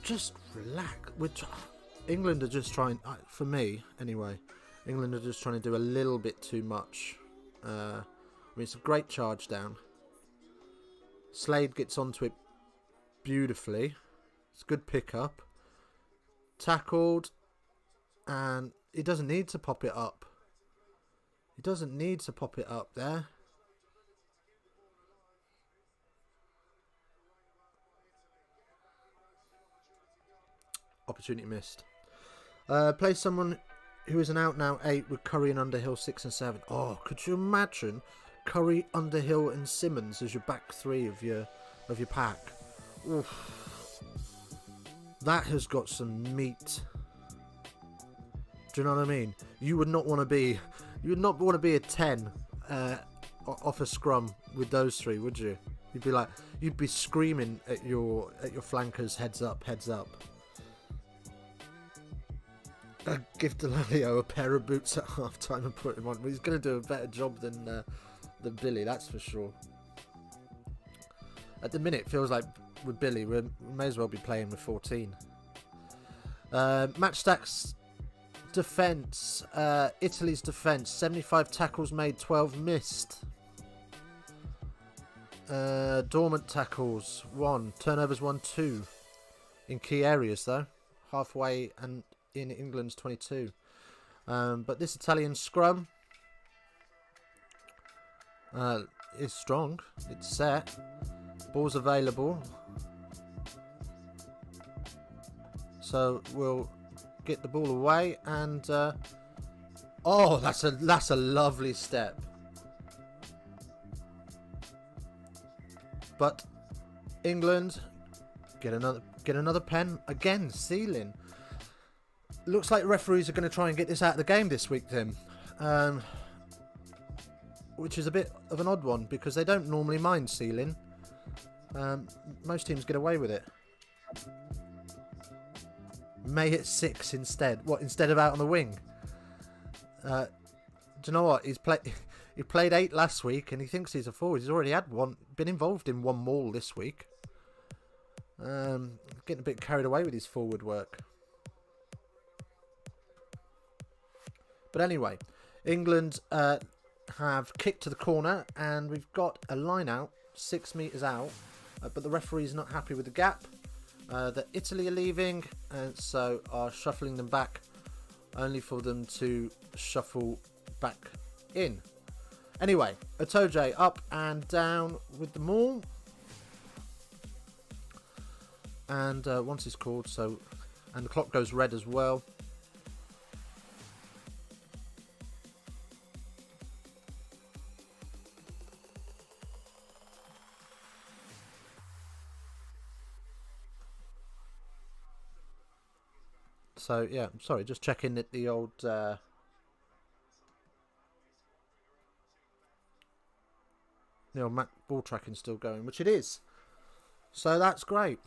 Just relax. England are just trying, for me anyway, England are just trying to do a little bit too much. I mean, it's a great charge down. Slade gets onto it beautifully. It's a good pick-up. Tackled. And he doesn't need to pop it up. He doesn't need to pop it up there. Opportunity missed. Play someone who is an out-and-out 8 with Curry and Underhill 6 and 7. Oh, could you imagine Curry, Underhill and Simmons as your back 3 of your pack? Oof. That has got some meat. Do you know what I mean? You would not want to be a 10 off a scrum with those 3, would you? You'd be screaming at your flankers, heads up, heads up. I'd give Delalio a pair of boots at half time and put him on. He's going to do a better job than Billy, that's for sure. At the minute, it feels like with Billy, we may as well be playing with 14. Match stats defence. Italy's defence. 75 tackles made, 12 missed. Dormant tackles, 1. Turnovers, 1, 2. In key areas, though. Halfway and in England's 22. But this Italian scrum is strong. It's set. Ball's available. So we'll get the ball away and oh, that's a lovely step. But England get another pen again, Sealing. Looks like referees are going to try and get this out of the game this week, Tim. Which is a bit of an odd one because they don't normally mind Sealing. Most teams get away with it. May at 6 instead. What, instead of out on the wing? Do you know what? He played 8 last week and he thinks he's a forward. He's already had been involved in 1 maul this week. Getting a bit carried away with his forward work. But anyway, England have kicked to the corner and we've got a line out 6 metres out, but the referee's not happy with the gap that Italy are leaving, and so are shuffling them back, only for them to shuffle back in. Anyway, Itoje up and down with the maul, and once it's called, and the clock goes red as well. So yeah, I'm sorry, just checking that the old Mac ball tracking's still going, which it is. So that's great.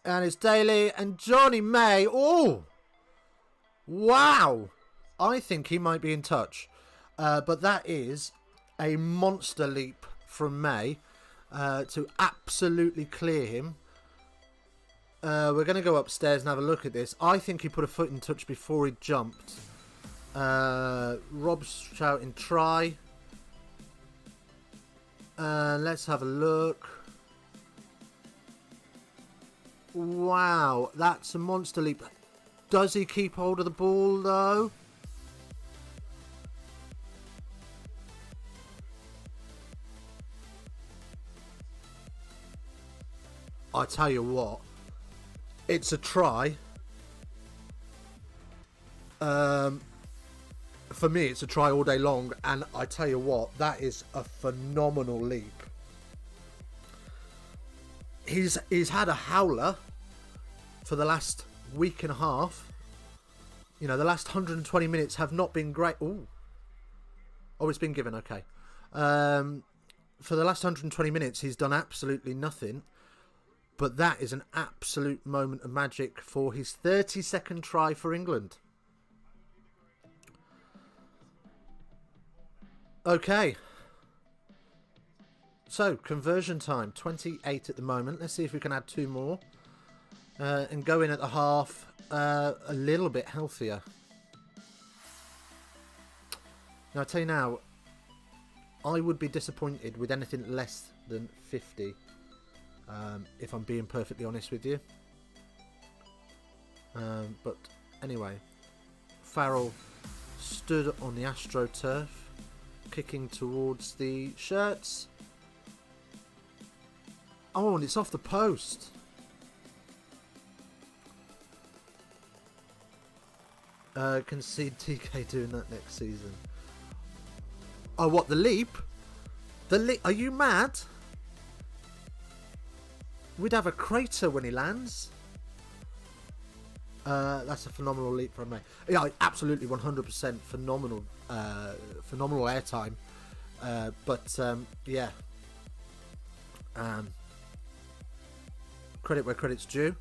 And it's Daly and Johnny May. Oh, wow! I think he might be in touch, but that is a monster leap from May to absolutely clear him. We're going to go upstairs and have a look at this. I think he put a foot in touch before he jumped. Rob's shouting try. Let's have a look. Wow, that's a monster leap. Does he keep hold of the ball though? I tell you what, it's a try. For me, it's a try all day long, and I tell you what, that is a phenomenal leap. He's had a howler for the last week and a half. You know, the last 120 minutes have not been great. Ooh. Oh, it's been given, okay. For the last 120 minutes, he's done absolutely nothing. But that is an absolute moment of magic for his 32nd try for England. Okay. So, conversion time, 28 at the moment. Let's see if we can add 2 more. And go in at the half a little bit healthier. Now, I tell you now, I would be disappointed with anything less than 50. If I'm being perfectly honest with you. But anyway, Farrell stood on the AstroTurf, kicking towards the shirts. Oh, and it's off the post. Can see TK doing that next season. Oh, what, the leap? The leap? Are you mad? We'd have a crater when he lands. That's a phenomenal leap from me. Yeah, absolutely 100% phenomenal. Phenomenal airtime. Yeah. Credit where credit's due.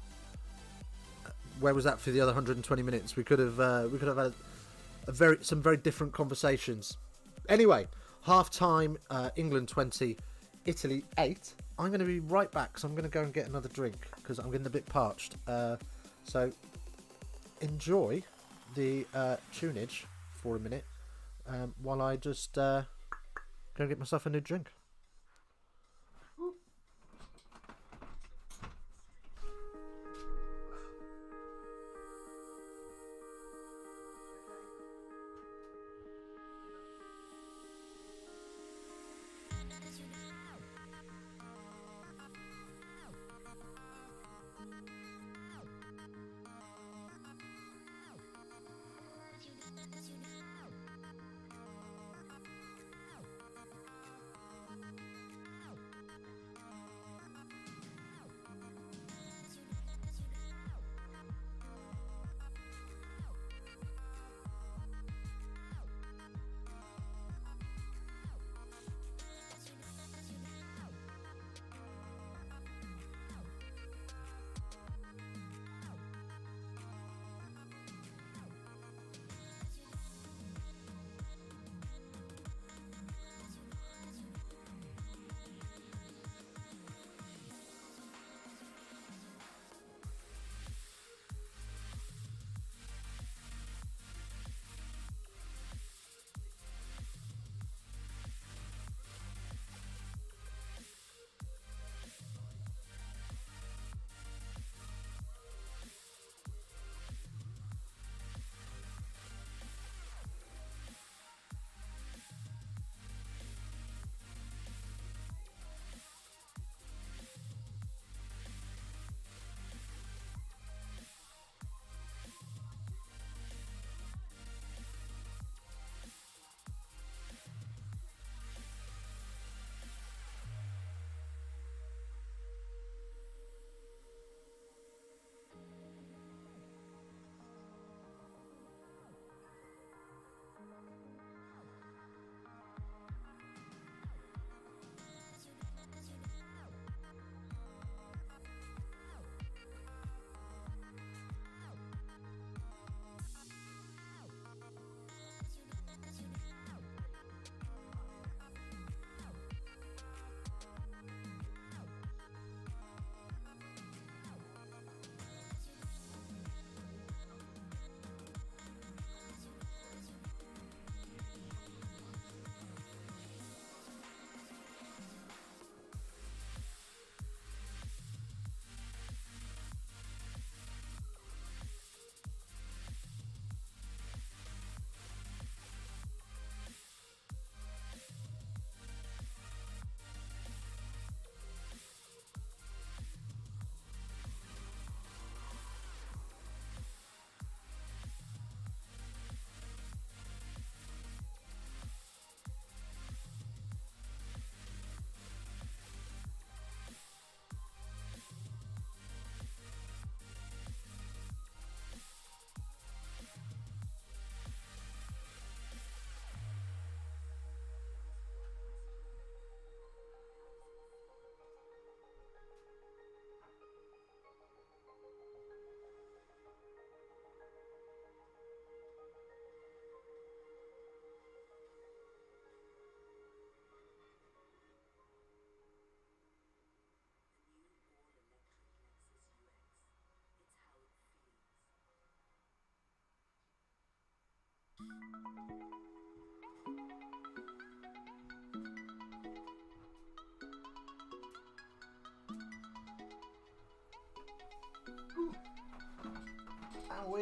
Where was that for the other 120 minutes? We could have had some very different conversations. Anyway, half time. England 20, Italy 8. I'm going to be right back, so I'm going to go and get another drink because I'm getting a bit parched. So enjoy the tunage for a minute while I just go and get myself a new drink.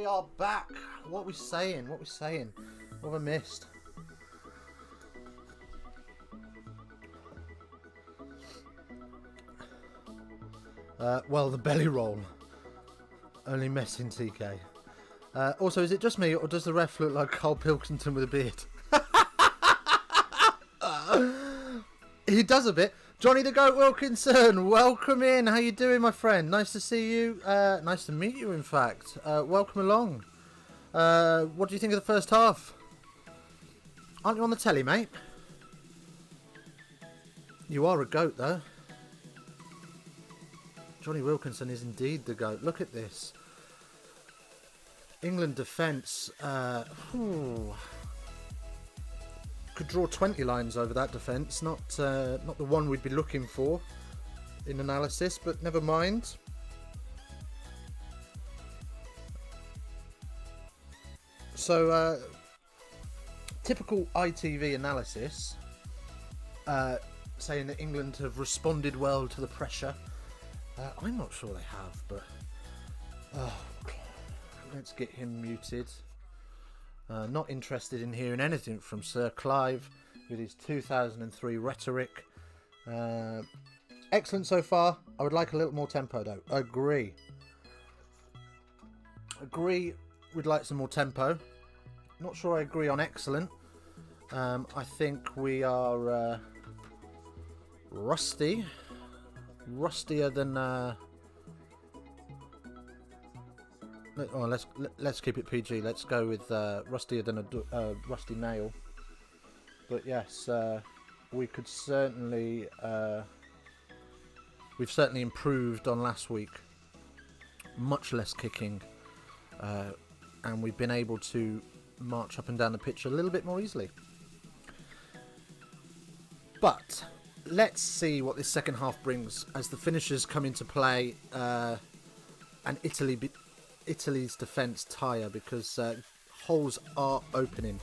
we are back. What are we saying? What are we saying? What have I missed? Well, the belly roll. Only messing TK. Also, is it just me, or does the ref look like Carl Pilkington with a beard? He does a bit. Johnny the Goat Wilkinson, welcome in. How you doing, my friend? Nice to see you. Nice to meet you, in fact. Welcome along. What do you think of the first half? Aren't you on the telly, mate? You are a goat, though. Johnny Wilkinson is indeed the GOAT. Look at this. England defence. Could draw 20 lines over that defence. Not the one we'd be looking for in analysis, but never mind. So, typical ITV analysis, saying that England have responded well to the pressure. I'm not sure they have, but let's get him muted. Not interested in hearing anything from Sir Clive with his 2003 rhetoric. Excellent so far. I would like a little more tempo, though. Agree. We'd like some more tempo. Not sure I agree on excellent. I think we are rusty. Rustier than let's keep it PG. Let's go with rustier than a rusty nail. But yes, we could certainly we've certainly improved on last week. Much less kicking, and we've been able to march up and down the pitch a little bit more easily. But let's see what this second half brings as the finishers come into play, and Italy's defence tire, because holes are opening.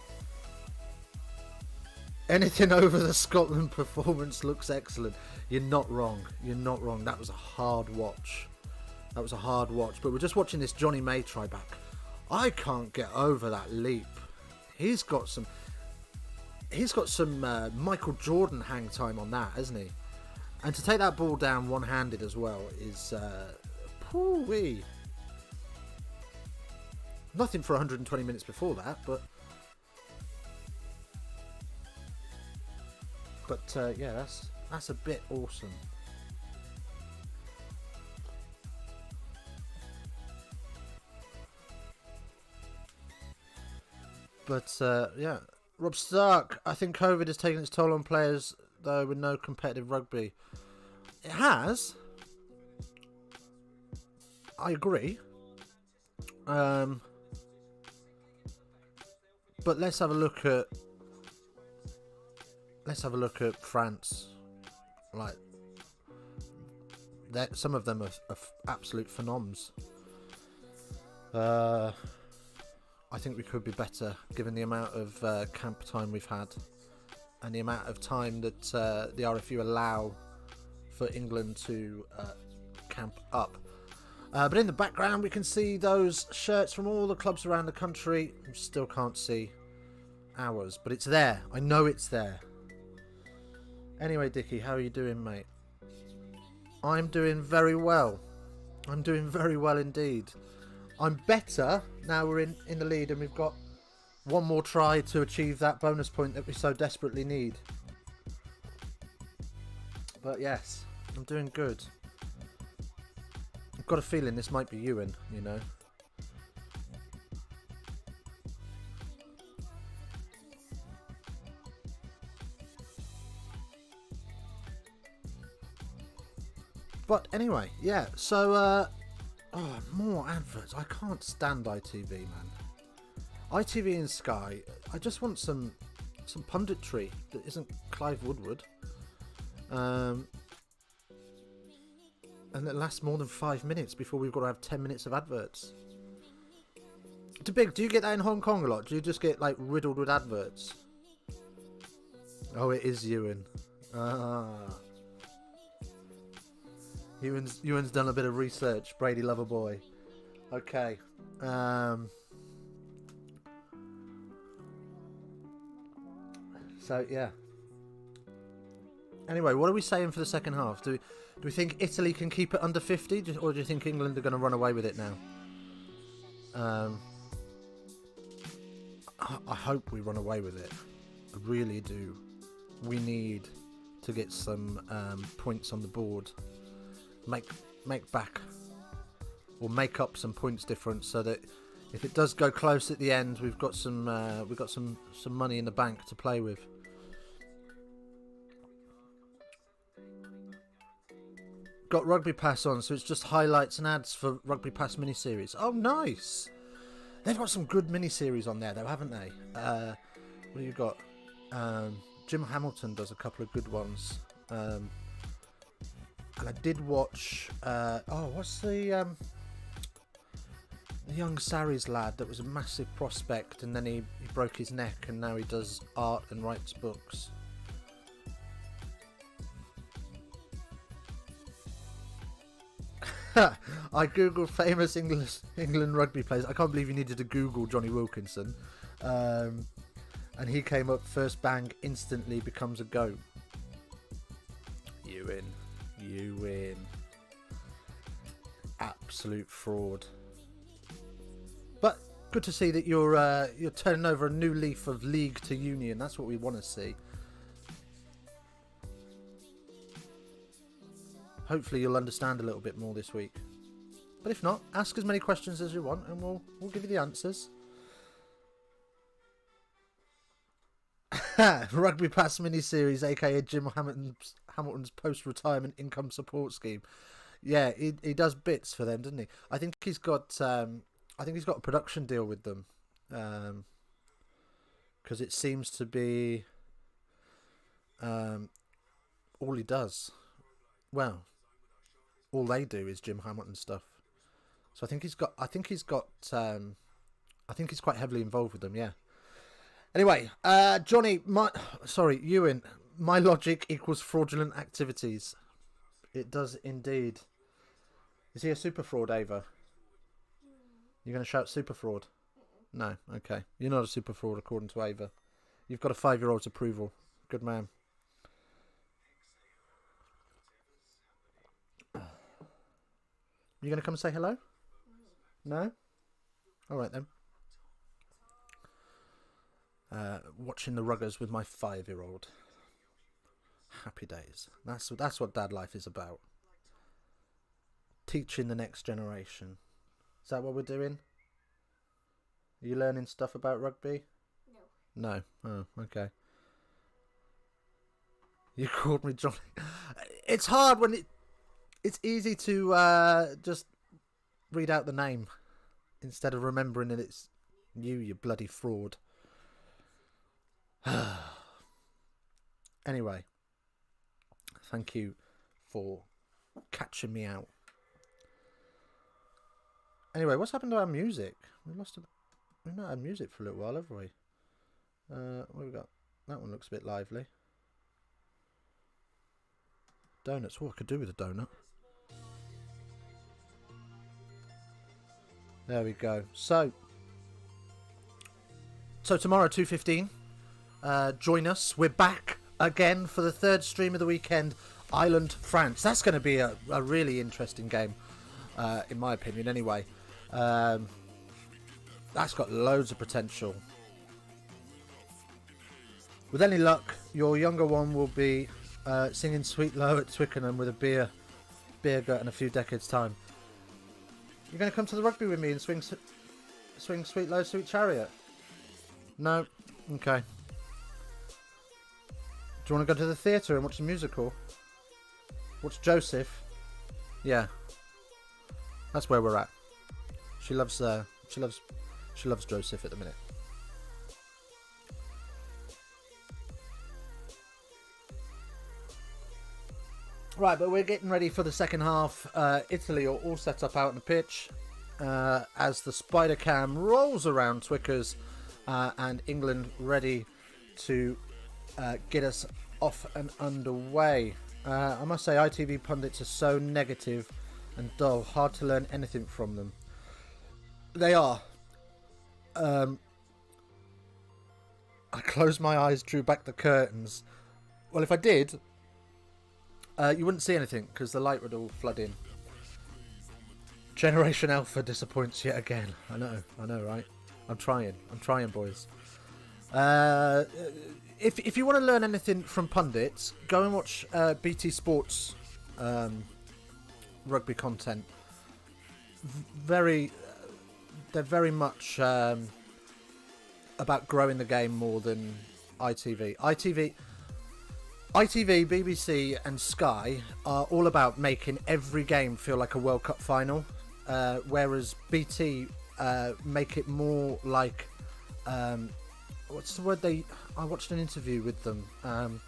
Anything over the Scotland performance looks excellent. You're not wrong. You're not wrong. That was a hard watch. But we're just watching this Johnny May try back. I can't get over that leap. He's got some Michael Jordan hang time on that, hasn't he? And to take that ball down one-handed as well is poo-wee. Nothing for 120 minutes before that, but yeah, that's a bit awesome. But yeah, Rob Stark, I think COVID has taken its toll on players, though, with no competitive rugby. It has. I agree. But let's have a look at France. Like, some of them are absolute phenoms. I think we could be better given the amount of camp time we've had and the amount of time that the RFU allow for England to camp up. But in the background we can see those shirts from all the clubs around the country. Still can't see ours, but it's there. I know it's there. Anyway, Dickie, how are you doing, mate? I'm doing very well. I'm doing very well indeed. I'm better now we're in the lead and we've got one more try to achieve that bonus point that we so desperately need. But yes, I'm doing good. I've got a feeling this might be Ewan, you know. But anyway, yeah, so more adverts. I can't stand ITV, man. ITV and Sky, I just want some punditry that isn't Clive Woodward. And that lasts more than 5 minutes before we've got to have 10 minutes of adverts. Do you get that in Hong Kong a lot? Do you just get like riddled with adverts? Oh, it is Ewan. Ewan's done a bit of research. Brady Loverboy. Okay. So yeah. Anyway, what are we saying for the second half? Do we think Italy can keep it under 50, or do you think England are going to run away with it now? I hope we run away with it. I really do. We need to get some points on the board. Make back or make up some points difference, so that if it does go close at the end, we've got some money in the bank to play with. Got Rugby Pass on, so it's just highlights and ads for Rugby Pass miniseries. Oh, nice! They've got some good miniseries on there, though, haven't they? What do you got? Jim Hamilton does a couple of good ones. And I did watch... what's the young Sarries lad that was a massive prospect, and then he broke his neck, and now he does art and writes books. I googled famous England rugby players. I can't believe you needed to Google Johnny Wilkinson. And he came up first bang, instantly becomes a GOAT. You win. Absolute fraud. But good to see that you're turning over a new leaf of league to union. That's what we want to see. Hopefully you'll understand a little bit more this week. But if not, ask as many questions as you want and we'll give you the answers. Rugby Pass mini-series, aka Jim Hamilton's post-retirement income support scheme. Yeah, he does bits for them, doesn't he? I think he's got a production deal with them. Because it seems to be all he does. Well, all they do is Jim Hamilton stuff. So I think he's quite heavily involved with them, yeah. Anyway, Ewan, my logic equals fraudulent activities. It does indeed. Is he a super fraud, Ava? You're going to shout super fraud? No, okay. You're not a super fraud according to Ava. You've got a 5-year-old's approval. Good man. You going to come and say hello? No? Alright then. Watching the Ruggers with my 5-year-old. Happy days. That's what dad life is about. Teaching the next generation. Is that what we're doing? Are you learning stuff about rugby? No. Oh, okay. You called me Johnny. It's hard when it's easy to just read out the name instead of remembering that it's you bloody fraud. Anyway, thank you for catching me out. Anyway, what's happened to our music? We've not had music for a little while, have we? What have we got? That one looks a bit lively. Donuts. What I could do with a donut. There we go. So tomorrow 2:15. Join us. We're back again for the third stream of the weekend. Ireland, France. That's going to be a really interesting game, in my opinion. Anyway, that's got loads of potential. With any luck, your younger one will be singing Sweet Low at Twickenham with a beer gut in a few decades' time. You're going to come to the rugby with me and swing Sweet Low, Sweet Chariot? No? Okay. Do you want to go to the theatre and watch the musical? Watch Joseph? Yeah. That's where we're at. She loves Joseph at the minute. Right, but we're getting ready for the second half. Italy are all set up out on the pitch as the spider cam rolls around Twickers, and England ready to get us off and underway. I must say, ITV pundits are so negative and dull, hard to learn anything from them. They are. I closed my eyes, drew back the curtains. Well, if I did, you wouldn't see anything because the light would all flood in. Generation Alpha disappoints yet again. I know, right? I'm trying, boys. If you want to learn anything from pundits, go and watch BT Sports rugby content. They're very much about growing the game more than ITV. ITV, BBC and Sky are all about making every game feel like a World Cup final, whereas BT make it more like what's the word I watched an interview with them, and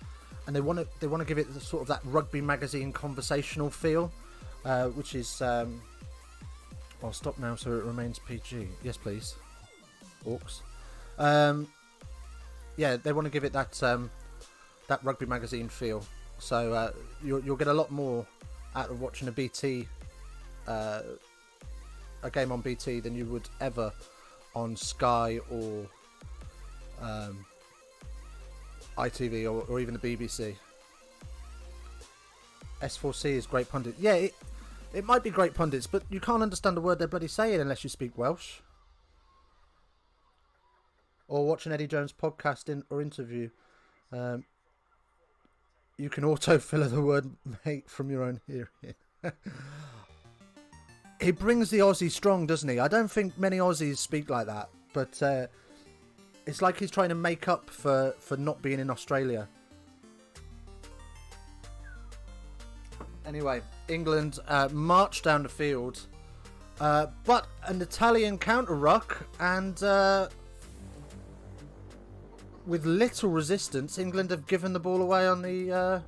they want to give it the sort of that rugby magazine conversational feel, which is I'll stop now so it remains PG. Yes, please. Orcs. Yeah, they want to give it that that rugby magazine feel. So you'll get a lot more out of watching a BT a game on BT than you would ever on Sky or ITV or even the BBC. S4C is great pundit. Yeah, it might be great pundits, but you can't understand a word they're bloody saying unless you speak Welsh. Or watch an Eddie Jones podcast or interview. You can auto-fill the word mate from your own hearing. He brings the Aussie strong, doesn't he? I don't think many Aussies speak like that, but it's like he's trying to make up for not being in Australia. Anyway, England marched down the field, but an Italian counter-ruck, and with little resistance, England have given the ball away on the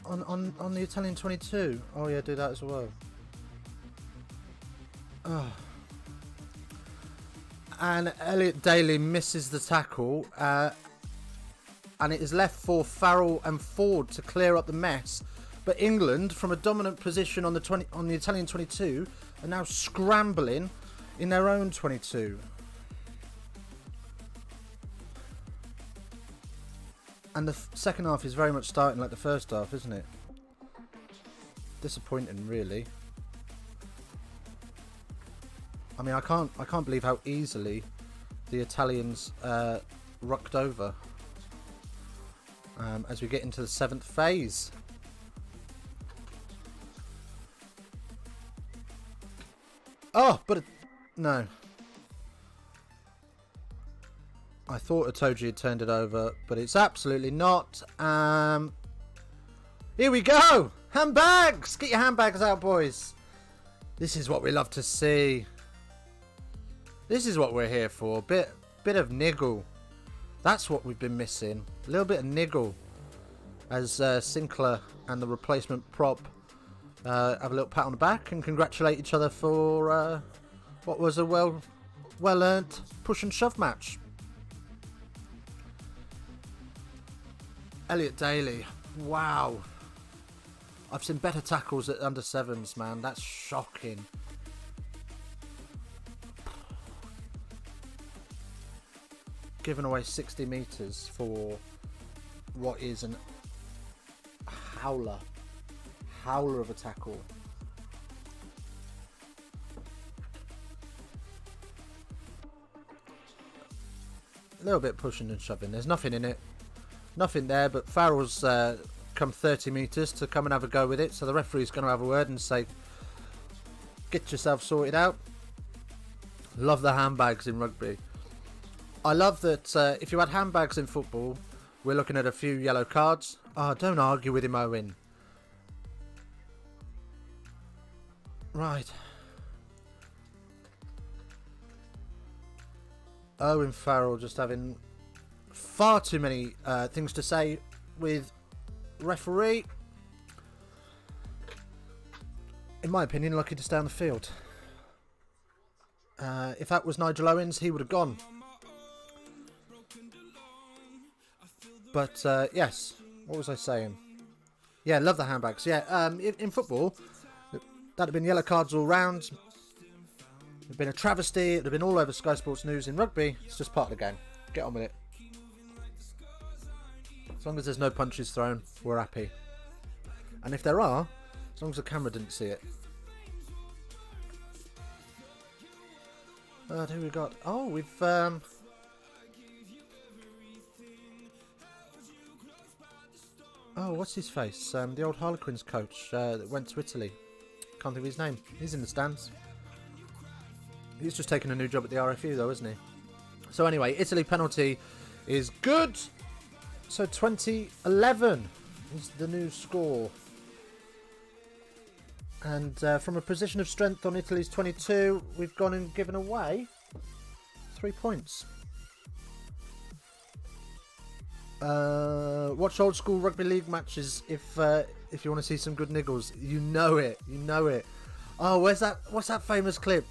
on the Italian 22. Oh yeah, do that as well. Oh. And Elliot Daly misses the tackle, and it is left for Farrell and Ford to clear up the mess. But England, from a dominant position on the Italian 22, are now scrambling in their own 22. And the second half is very much starting like the first half, isn't it? Disappointing, really. I mean, I can't believe how easily the Italians rucked over as we get into the 7th phase. Oh, but no. I thought Itoji had turned it over, but it's absolutely not. Here we go! Handbags! Get your handbags out, boys. This is what we love to see. This is what we're here for. Bit of niggle. That's what we've been missing. A little bit of niggle. As Sinclair and the replacement prop have a little pat on the back and congratulate each other for what was a well-earned push and shove match. Elliot Daly. Wow. I've seen better tackles at under 7s, man. That's shocking. Giving away 60 metres for what is an howler of a tackle. A little bit pushing and shoving. There's nothing in it. Nothing there, but Farrell's come 30 metres to come and have a go with it, so the referee's going to have a word and say, get yourself sorted out. Love the handbags in rugby. I love that if you had handbags in football, we're looking at a few yellow cards. Oh, don't argue with him, Owen. Right. Owen Farrell just having far too many things to say with referee. In my opinion, lucky to stay on the field. If that was Nigel Owens, he would have gone. But yes, what was I saying? Yeah, love the handbags. Yeah, in football, That'd have been yellow cards all round. It'd have been a travesty. It'd have been all over Sky Sports News. In rugby, it's just part of the game. Get on with it. As long as there's no punches thrown, we're happy. And if there are, as long as the camera didn't see it. Who we got? Oh, we've oh, what's his face? The old Harlequins coach that went to Italy. Can't think of his name. He's in the stands. He's just taken a new job at the RFU though, isn't he? So anyway, Italy penalty is good. So 20-11 is the new score. And from a position of strength on Italy's 22, we've gone and given away 3 points. Watch old school rugby league matches if you want to see some good niggles. You know it. You know it. Oh, what's that famous clip?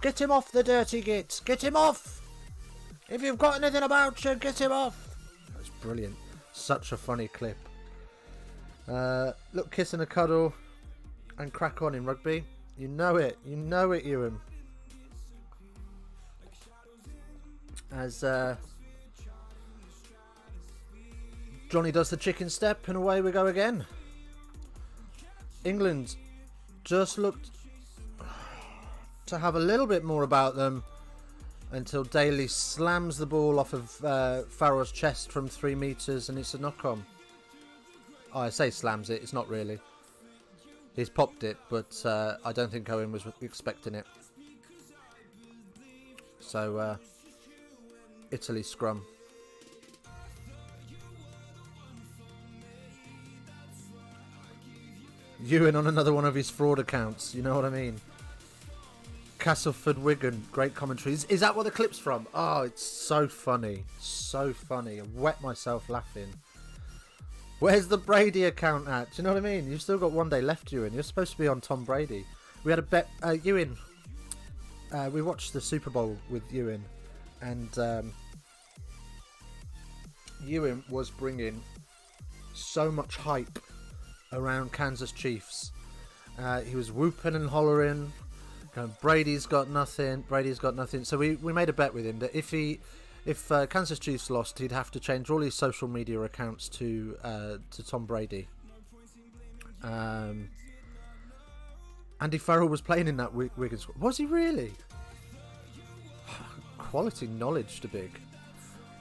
Get him off the dirty git. Get him off. If you've got anything about you, get him off. That's brilliant. Such a funny clip. Look, kiss and a cuddle. And crack on in rugby. You know it. You know it, Ewan. As Johnny does the chicken step and away we go again. England just looked to have a little bit more about them until Daly slams the ball off of Farrell's chest from 3 metres and it's a knock-on. Oh, I say slams it. It's not really. He's popped it, but I don't think Owen was expecting it. So, Italy scrum. Ewan on another one of his fraud accounts, you know what I mean? Castleford Wigan, great commentary. Is that what the clip's from? Oh, it's so funny. So funny. I wet myself laughing. Where's the Brady account at? Do you know what I mean? You've still got 1 day left, Ewan. You're supposed to be on Tom Brady. We had a bet. Ewan, we watched the Super Bowl with Ewan. And Ewan was bringing so much hype around Kansas Chiefs. He was whooping and hollering. Going, Brady's got nothing. Brady's got nothing. So we made a bet with him that if Kansas Chiefs lost, he'd have to change all his social media accounts to Tom Brady. Andy Farrell was playing in that Wigan squad. Was he really? Quality knowledge to big.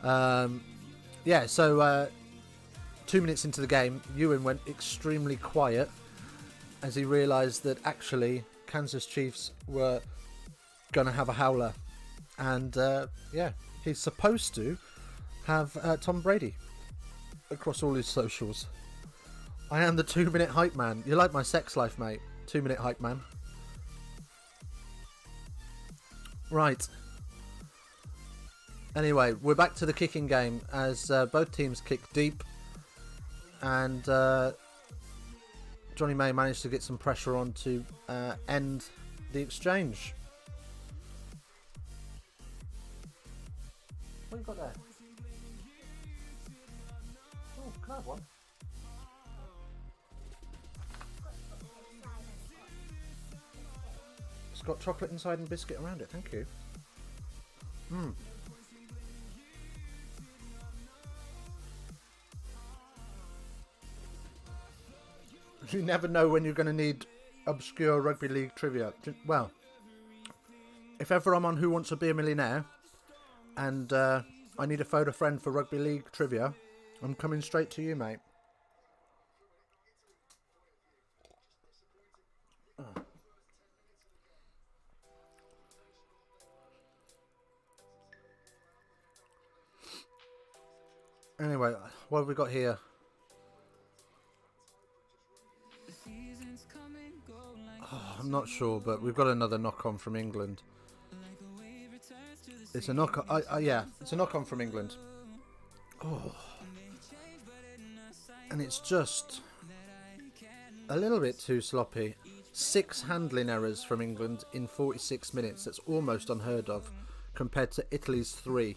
Yeah, so 2 minutes into the game, Ewan went extremely quiet as he realised that actually Kansas Chiefs were going to have a howler. And yeah, he's supposed to have Tom Brady across all his socials. I am the 2 minute hype man. You're like my sex life, mate. 2 minute hype man. Right. Anyway, we're back to the kicking game as both teams kick deep. And Johnny May managed to get some pressure on to end the exchange. What have you got there? Oh, can I have one? It's got chocolate inside and biscuit around it, thank you. You never know when you're going to need obscure rugby league trivia. Well, if ever I'm on Who Wants to Be a Millionaire and I need a phone a friend for rugby league trivia, I'm coming straight to you, mate. Oh. Anyway, what have we got here? Oh, I'm not sure, but we've got another knock-on from England. It's a knock-on. Yeah, it's a knock-on from England. Oh, and it's just a little bit too sloppy. 6 handling errors from England in 46 minutes. That's almost unheard of, compared to Italy's 3.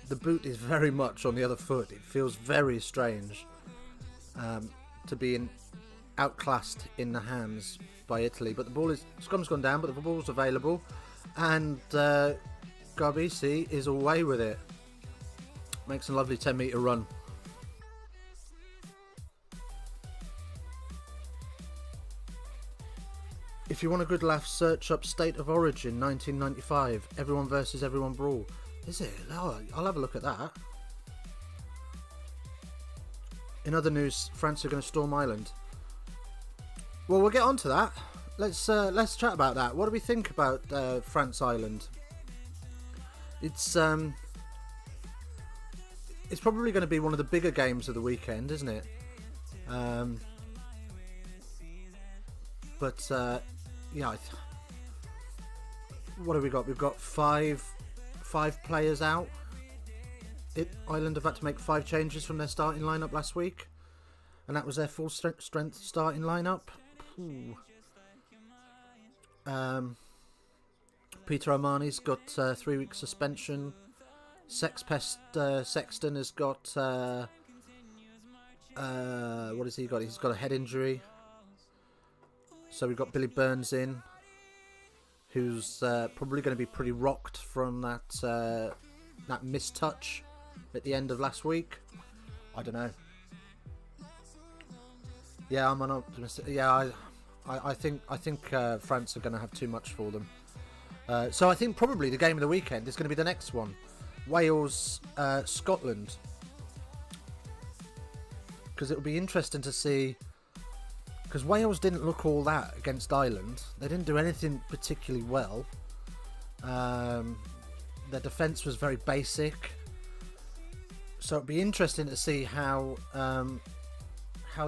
The boot is very much on the other foot. It feels very strange to be in outclassed in the hands by Italy. But the ball is... Scrum's gone down, but the ball's available. And Garbisi is away with it. Makes a lovely 10-metre run. If you want a good laugh, search up State of Origin 1995. Everyone versus everyone brawl. Is it? Oh, I'll have a look at that. In other news, France are going to storm Ireland. Well, we'll get on to that. Let's chat about that. What do we think about France Ireland? It's probably going to be one of the bigger games of the weekend, isn't it? Yeah. What have we got? We've got five players out. Ireland have had to make 5 changes from their starting lineup last week, and that was their full strength starting lineup. Peter O'Mahony's got 3 week suspension. Sexpest Sexton has got what has he got? He's got a head injury. So we've got Billy Burns in, who's probably going to be pretty rocked from that missed touch at the end of last week. I don't know. Yeah, I'm an optimist. Yeah, I think France are going to have too much for them. So I think probably the game of the weekend is going to be the next one, Wales Scotland, because it'll be interesting to see. Because Wales didn't look all that against Ireland. They didn't do anything particularly well. Their defence was very basic. So it'd be interesting to see how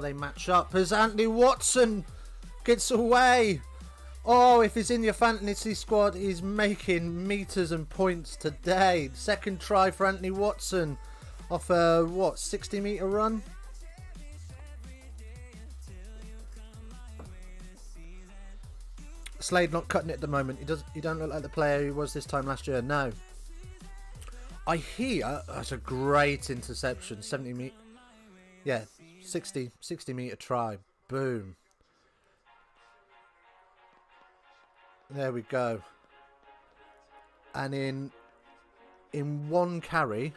they match up. As Anthony Watson gets away. Oh, if he's in your fantasy squad, he's making meters and points today. Second try for Anthony Watson off a, 60-metre run? Slade not cutting it at the moment. He don't look like the player he was this time last year. No. I hear that's a great interception. 70 metre. Yeah, 60 metre try. Boom. There we go. And in one carry,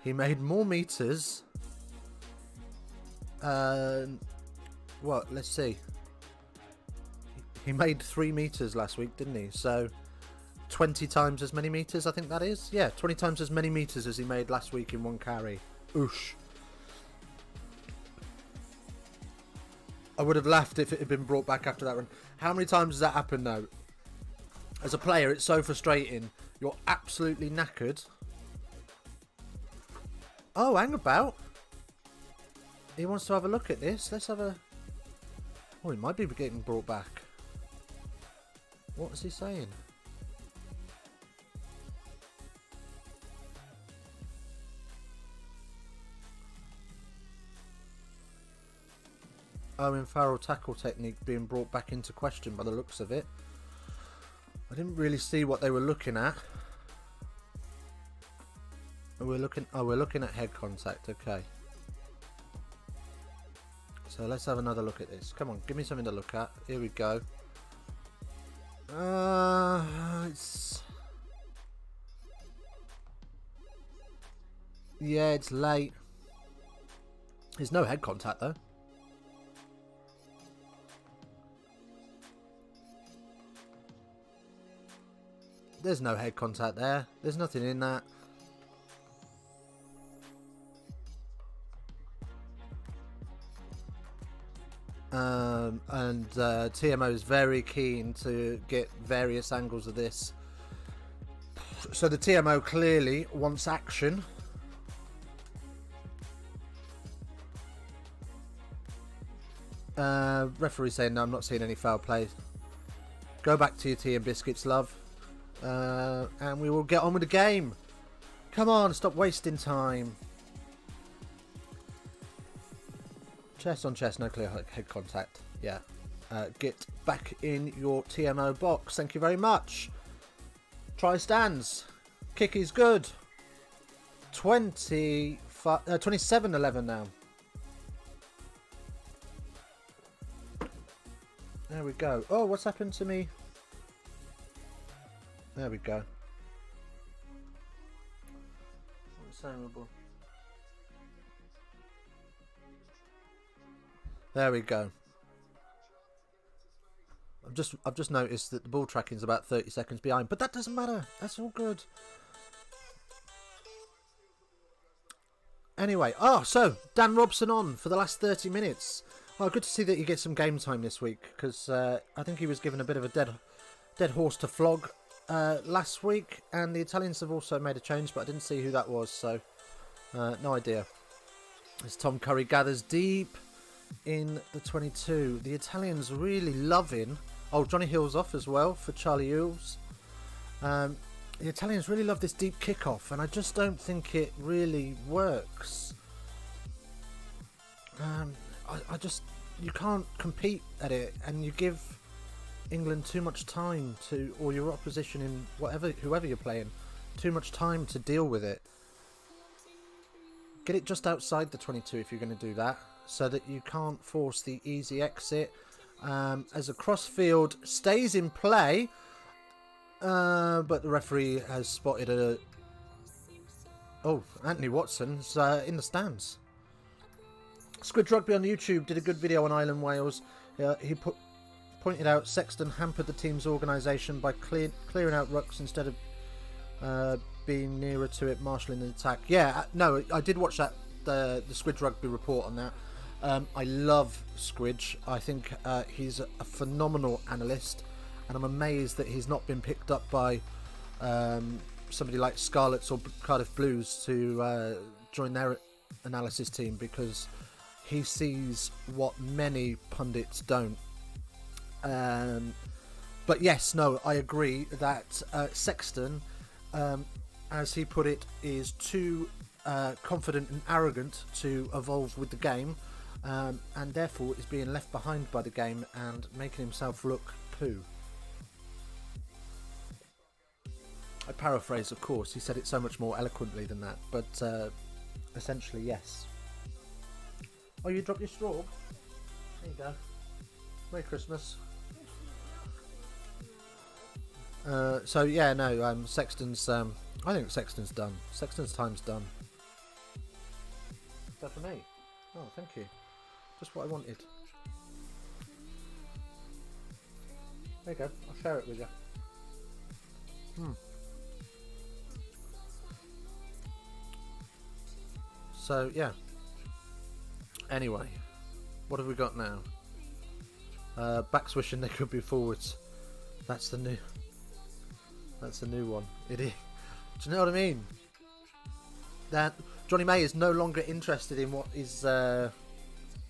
he made more meters. Let's see. He made 3 meters last week, didn't he? So 20 times as many meters, I think that is. Yeah, 20 times as many meters as he made last week in one carry. Oosh. I would have laughed if it had been brought back after that run. How many times has that happened though? As a player, it's so frustrating. You're absolutely knackered. Oh, hang about. He wants to have a look at this. Let's have a... Oh, he might be getting brought back. What is he saying? Owen Farrell tackle technique being brought back into question by the looks of it. I didn't really see what they were looking at. We're looking at head contact. Okay. So let's have another look at this. Come on, give me something to look at. Here we go. It's late. There's no head contact though. There's no head contact there. There's nothing in that. TMO is very keen to get various angles of this. So the TMO clearly wants action. Referee saying no, I'm not seeing any foul play. Go back to your tea and biscuits, love. And we will get on with the game. Come on, stop wasting time. Chest on chest, no clear head contact. Yeah. Get back in your TMO box. Thank you very much. Try stands. Kick is good. 27-11 now. There we go. Oh, what's happened to me? There we go. There we go. I've just noticed that the ball tracking is about 30 seconds behind, but that doesn't matter. That's all good. Anyway, so Dan Robson on for the last 30 minutes. Oh, good to see that you get some game time this week, because I think he was given a bit of a dead horse to flog last week, and the Italians have also made a change, but I didn't see who that was, so no idea. As Tom Curry gathers deep in the 22, the Italians really loving. Oh, Johnny Hill's off as well for Charlie Ewells. The Italians really love this deep kickoff, and I just don't think it really works. You can't compete at it, and you give England too much time to, or your opposition in whoever you're playing, too much time to deal with it. Get it just outside the 22 if you're going to do that, so that you can't force the easy exit. As a crossfield stays in play, but the referee has spotted Anthony Watson's in the stands. Squid Rugby on YouTube did a good video on Ireland Wales. He pointed out Sexton hampered the team's organisation by clearing out rucks instead of being nearer to it, marshalling the attack. Yeah, no, I did watch that the Squid Rugby report on that. I love Squidge. I think he's a phenomenal analyst, and I'm amazed that he's not been picked up by somebody like Scarlets or Cardiff Blues to join their analysis team, because he sees what many pundits don't. But yes, no, I agree that Sexton, as he put it, is too confident and arrogant to evolve with the game, and therefore is being left behind by the game and making himself look poo. I paraphrase, of course, he said it so much more eloquently than that, but essentially, yes. Oh, you dropped your straw? There you go. Merry Christmas. So yeah, no, Sexton's, I think Sexton's done. Sexton's time's done. Is that for me? Oh, thank you. Just what I wanted. There you go, I'll share it with you. So yeah. Anyway, what have we got now? Back swishing, they could be forwards. That's the new one. It is. Do you know what I mean? That Johnny May is no longer interested in what is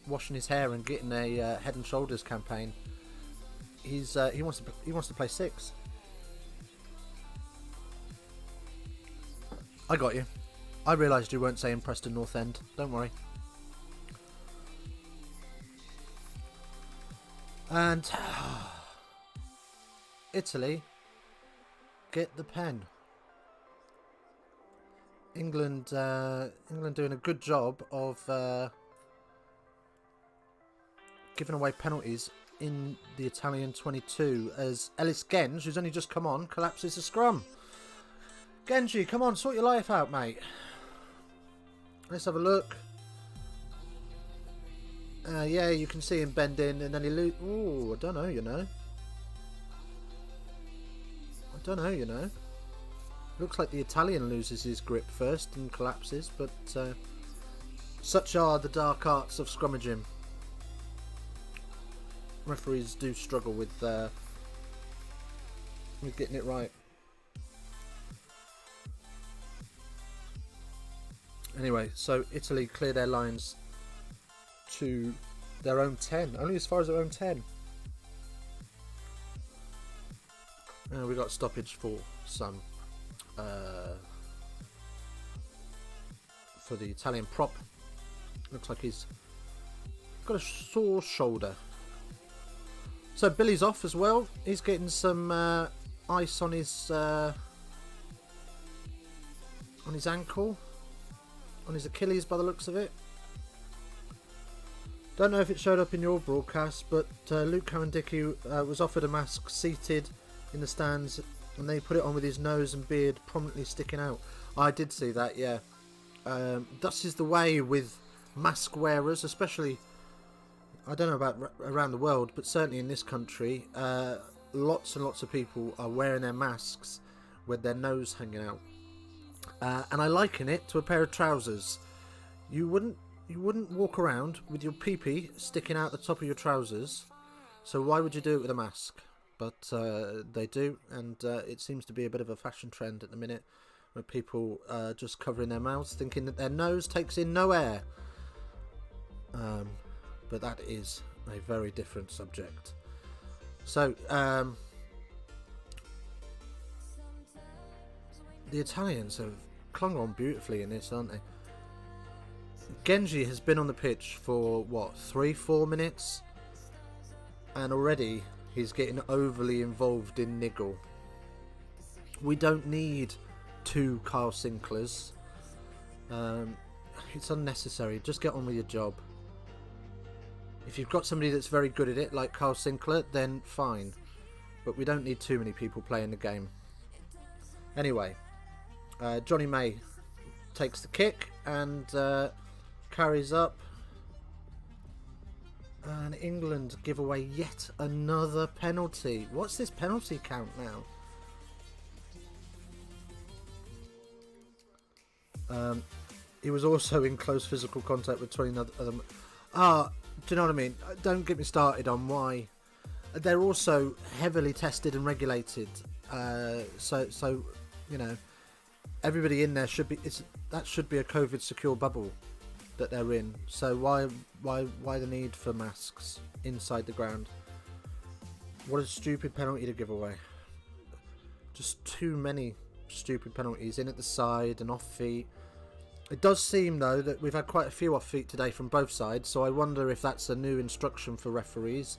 washing his hair and getting a Head and Shoulders campaign. He wants to play 6. I got you. I realised you weren't saying Preston North End. Don't worry. And Italy get the pen. England doing a good job of giving away penalties in the Italian 22 as Ellis Genge, who's only just come on, collapses the scrum. Genji, come on, sort your life out, mate. Let's have a look. Yeah, you can see him bend in, and then he lose. Ooh, I don't know, you know. Looks like the Italian loses his grip first and collapses, but such are the dark arts of scrummaging. Referees do struggle with getting it right. Anyway, so Italy clear their lines to their own 10, only as far as their own 10. We got stoppage for some for the Italian prop. Looks like he's got a sore shoulder. So Billy's off as well. He's getting some ice on his ankle, on his Achilles by the looks of it. Don't know if it showed up in your broadcast, but Luke Cowan-Dickey was offered a mask seated in the stands, and they put it on with his nose and beard prominently sticking out. I did see that, yeah. Thus is the way with mask wearers, especially, I don't know about around the world, but certainly in this country, lots and lots of people are wearing their masks with their nose hanging out. And I liken it to a pair of trousers. You wouldn't walk around with your pee-pee sticking out the top of your trousers, so why would you do it with a mask? But they do, and it seems to be a bit of a fashion trend at the minute, where people are just covering their mouths, thinking that their nose takes in no air. But that is a very different subject. So, the Italians have clung on beautifully in this, aren't they? Genji has been on the pitch for, what, 3-4 minutes? And already he's getting overly involved in niggle. We don't need 2 Kyle Sinklers. It's unnecessary. Just get on with your job. If you've got somebody that's very good at it, like Kyle Sinclair, then fine. But we don't need too many people playing the game. Anyway, Johnny May takes the kick and carries up. And England give away yet another penalty. What's this penalty count now? He was also in close physical contact with 20 other... do you know what I mean? Don't get me started on why. They're also heavily tested and regulated. So you know, everybody in there should be... that should be a COVID secure bubble that they're in. So why the need for masks inside the ground? What a stupid penalty to give away. Just too many stupid penalties, in at the side and off feet. It does seem though that we've had quite a few off feet today from both sides, so I wonder if that's a new instruction for referees,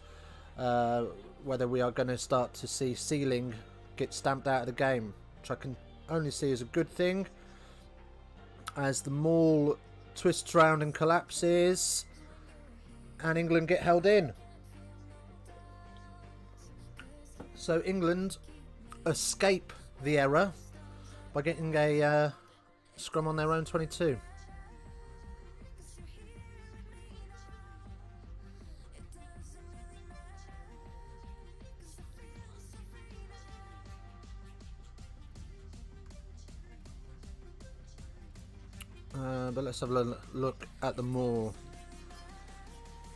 whether we are going to start to see ceiling get stamped out of the game, which I can only see as a good thing, as the maul twists round and collapses and England get held in. So England escape the error by getting a scrum on their own 22. But let's have a look at the more.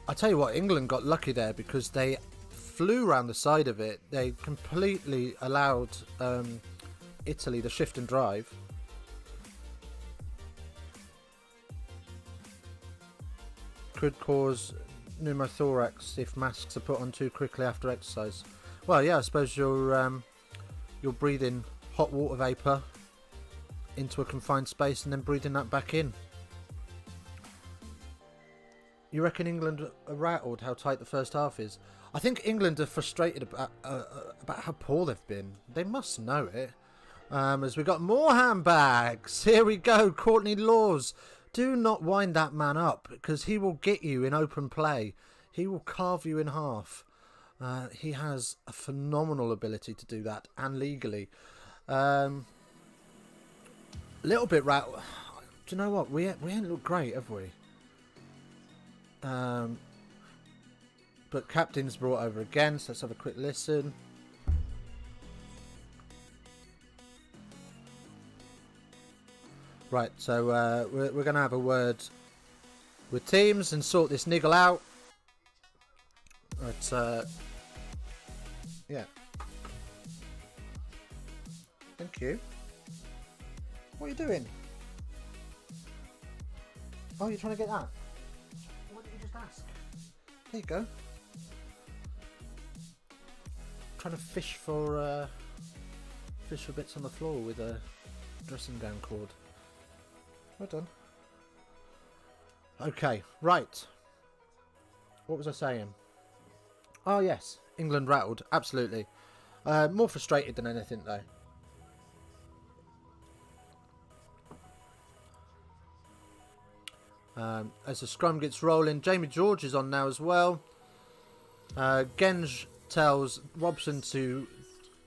I tell you what, England got lucky there because they flew around the side of it. They completely allowed Italy to shift and drive. Could cause pneumothorax if masks are put on too quickly after exercise. Well, yeah, I suppose you're breathing hot water vapour into a confined space and then breathing that back in. You reckon England are rattled how tight the first half is? I think England are frustrated about how poor they've been. They must know it. As we got more handbags. Here we go, Courtney Laws. Do not wind that man up, because he will get you in open play. He will carve you in half. He has a phenomenal ability to do that, and legally. Little bit rattled. Do you know what? We ain't looked great, have we? But captain's brought over again, so let's have a quick listen. Right, so we're going to have a word with teams and sort this niggle out. But, yeah. Thank you. What are you doing? Oh, you're trying to get that? Why didn't you just ask? There you go. Trying to fish for bits on the floor with a dressing gown cord. Well done. Okay, right. What was I saying? Oh yes, England rattled, absolutely. More frustrated than anything though. As the scrum gets rolling, Jamie George is on now as well. Genge tells Robson to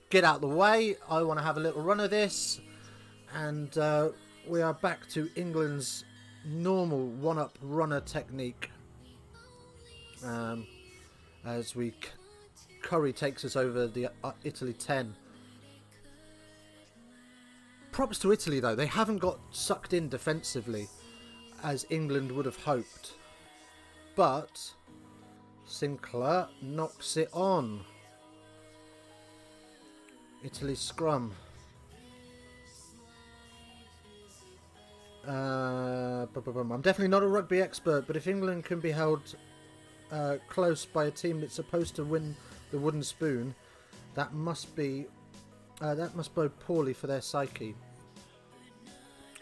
get out the way. I want to have a little run of this. And we are back to England's normal one-up runner technique. As Curry takes us over the Italy 10. Props to Italy though, they haven't got sucked in defensively as England would have hoped. But Sinclair knocks it on. Italy scrum. I'm definitely not a rugby expert, but if England can be held close by a team that's supposed to win the wooden spoon, that must bode poorly for their psyche.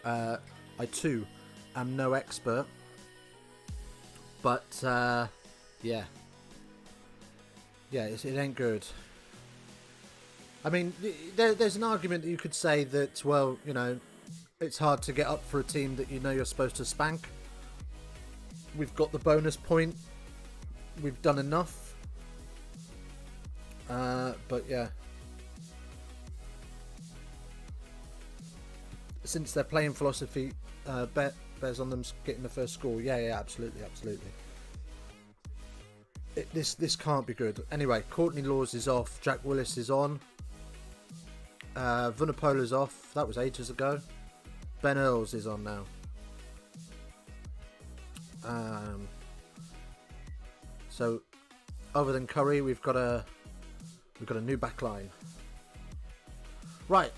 I too am no expert, but yeah, it ain't good. I mean, there's an argument that you could say that, well, you know, it's hard to get up for a team that you know you're supposed to spank. We've got the bonus point. We've done enough. But yeah. Since their playing philosophy bears on them getting the first score. Yeah, absolutely. This can't be good. Anyway, Courtney Laws is off. Jack Willis is on. Vunapola's off. That was ages ago. Ben Earls is on now. So, other than Curry, we've got a new back line. Right.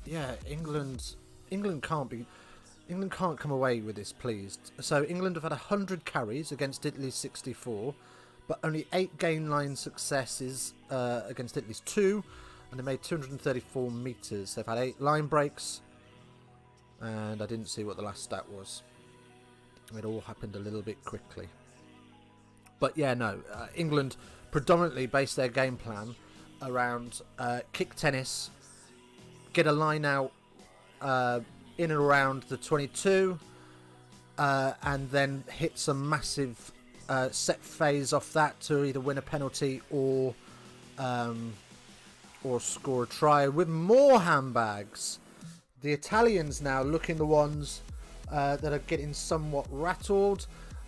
Yeah, England can't come away with this pleased. So England have had 100 carries against Italy's 64, but only 8 gain line successes against Italy's 2, and they made 234 metres. They've had 8 line breaks, and I didn't see what the last stat was. It all happened a little bit quickly. But yeah, no, England predominantly based their game plan around kick tennis, get a line out in and around the 22, and then hit some massive set phase off that to either win a penalty or score a try with more handbags. The Italians now looking the ones that are getting somewhat rattled.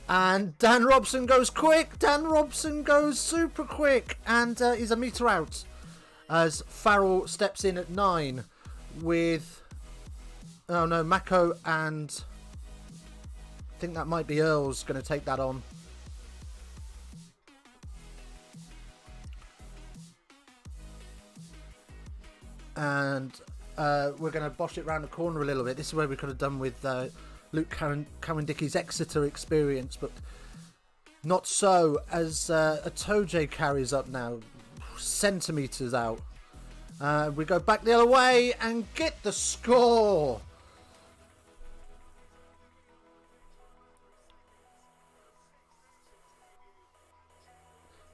And Dan Robson goes quick. Dan Robson goes super quick. And he's a metre out as Farrell steps in at 9 with... Oh no, Mako and... I think that might be Earls going to take that on. And we're going to bosh it round the corner a little bit. This is where we could have done with... Luke Cowan-Dickey's Exeter experience, but not so as Atoje carries up now, centimetres out. We go back the other way and get the score.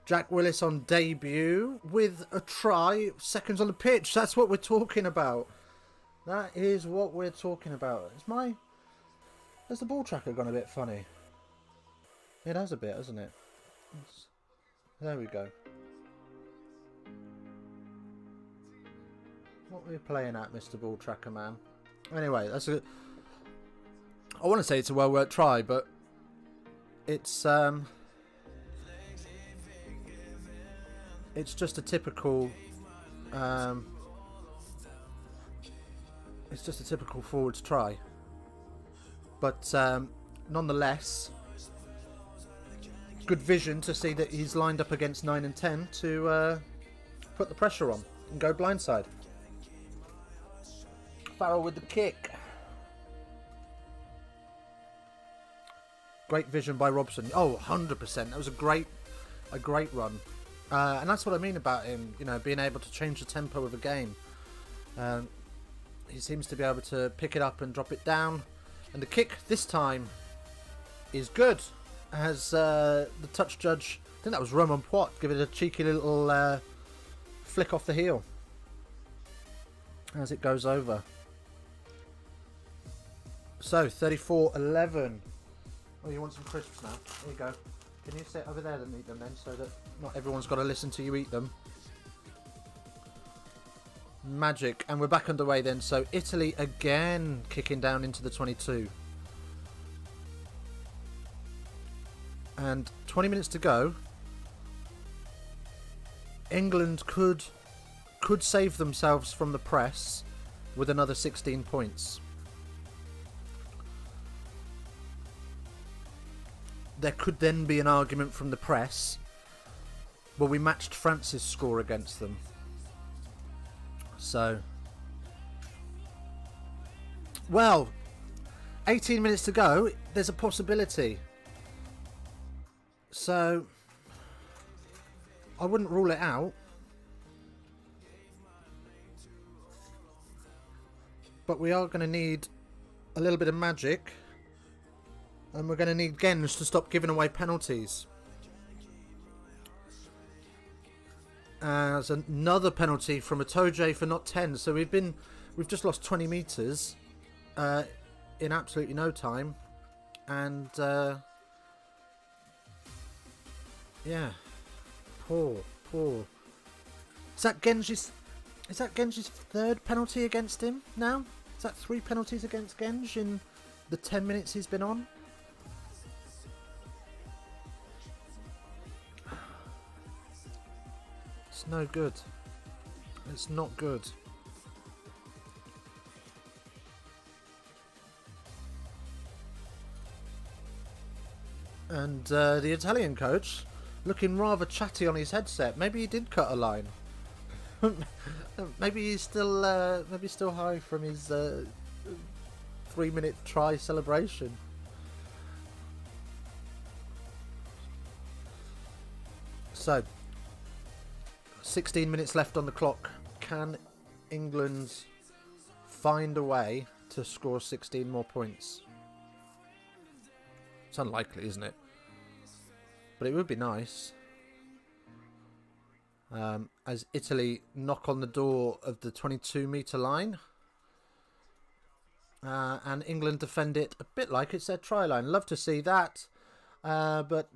Jack Willis on debut with a try, seconds on the pitch. That's what we're talking about. That is what we're talking about. Has the ball tracker gone a bit funny? It has a bit, hasn't it? There we go. What are we playing at, Mr. Ball Tracker Man? Anyway, I want to say it's a well-worked try, but it's just a typical forwards try. But nonetheless, good vision to see that he's lined up against 9 and 10 to put the pressure on and go blindside. Farrell with the kick. Great vision by Robson. Oh, 100%. That was a great run. And that's what I mean about him, you know, being able to change the tempo of a game. He seems to be able to pick it up and drop it down. And the kick this time is good, as the touch judge, I think that was Roman Poit, give it a cheeky little flick off the heel as it goes over. So 34-11. Oh, you want some crisps now? Here you go. Can you sit over there and eat them then, so that not everyone's got to listen to you eat them? Magic. And we're back underway then. So Italy again kicking down into the 22. And 20 minutes to go. England could save themselves from the press with another 16 points. There could then be an argument from the press, but we matched France's score against them. So, well, 18 minutes to go, there's a possibility. So, I wouldn't rule it out. But we are going to need a little bit of magic. And we're going to need Gens to stop giving away penalties. As another penalty from Atoje for not 10. So we've just lost 20 metres in absolutely no time. And yeah, poor. Is that Genji's third penalty against him now? Is that 3 penalties against Genj in the 10 minutes he's been on? It's no good. It's not good. And the Italian coach looking rather chatty on his headset. Maybe he did cut a line. Maybe he's still high from his 3-minute try celebration. So, 16 minutes left on the clock. Can England find a way to score 16 more points? It's unlikely, isn't it? But it would be nice. As Italy knock on the door of the 22-metre line. And England defend it a bit like it's their try line. Love to see that. But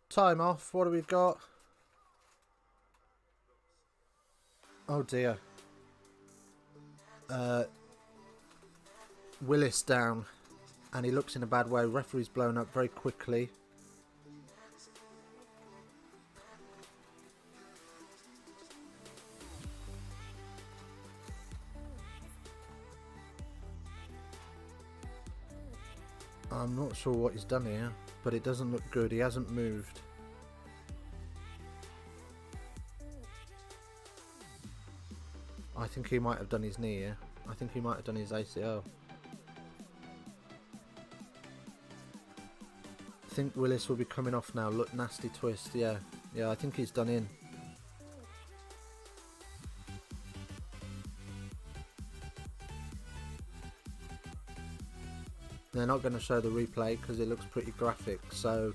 time off. What do we got? Oh dear. Willis down. And he looks in a bad way. Referee's blown up very quickly. I'm not sure what he's done here, but it doesn't look good. He hasn't moved. I think he might have done his knee here. I think he might have done his ACL. I think Willis will be coming off now. Look, nasty twist. Yeah, I think he's done in. They're not going to show the replay because it looks pretty graphic. So,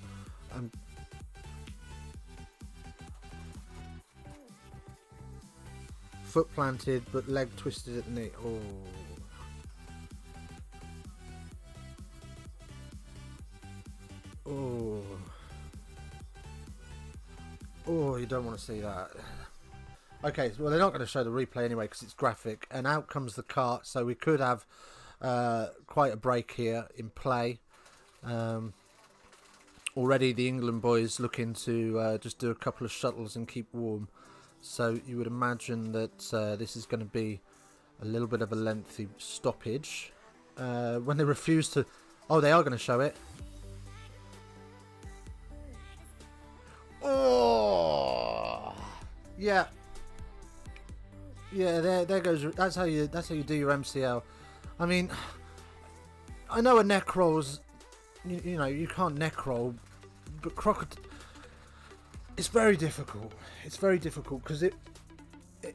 foot planted but leg twisted at the knee. Oh, you don't want to see that. Okay, well, they're not going to show the replay anyway because it's graphic. And out comes the cart, so we could have quite a break here in play. Already the England boys looking to just do a couple of shuttles and keep warm. So you would imagine that this is going to be a little bit of a lengthy stoppage. When they refuse to... Oh, they are going to show it. Oh! Yeah. Yeah, there goes... That's how you do your MCL. I mean, I know a neck roll's... You know, you can't neck roll, but it's very difficult. It's very difficult because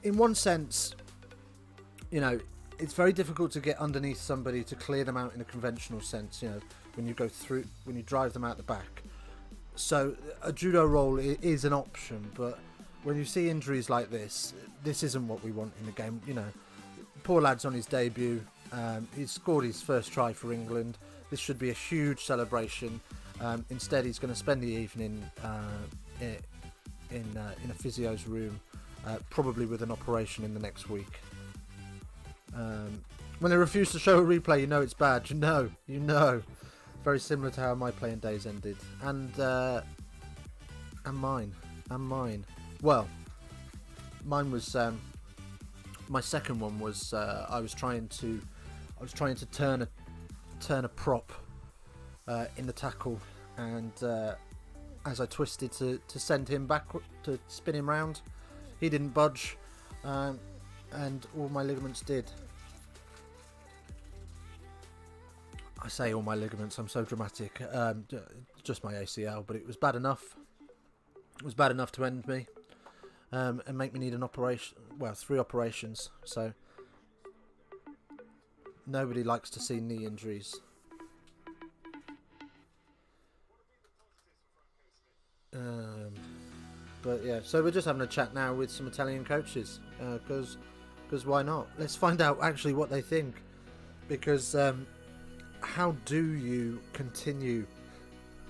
in one sense, you know, it's very difficult to get underneath somebody to clear them out in a conventional sense. You know, when you drive them out the back. So a judo roll is an option, but when you see injuries like this isn't what we want in the game. You know, poor lad's on his debut. He's scored his first try for England. This should be a huge celebration. Instead, he's going to spend the evening in a physio's room, probably with an operation in the next week. When they refuse to show a replay, you know it's bad. You know. Very similar to how my playing days ended, and mine. Well, mine was my second one was I was trying to turn a prop in the tackle, and as I twisted to send him back to spin him round, he didn't budge, and all my ligaments did. I say all my ligaments, I'm so dramatic. Just my ACL, but it was bad enough. It was bad enough to end me and make me need an operation. Well, 3 operations. So nobody likes to see knee injuries. But yeah, so we're just having a chat now with some Italian coaches, because why not? Let's find out actually what they think, because how do you continue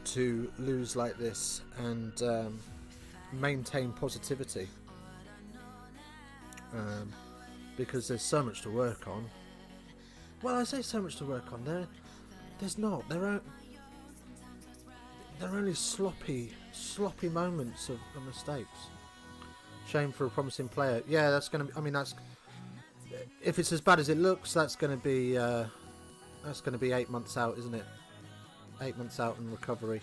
to lose like this and maintain positivity? Because there's so much to work on. Well, I say so much to work on. There's not. They're only sloppy moments of mistakes. Shame for a promising player. Yeah, that's going to be... I mean, that's... If it's as bad as it looks, that's going to be 8 months out, isn't it? 8 months out in recovery.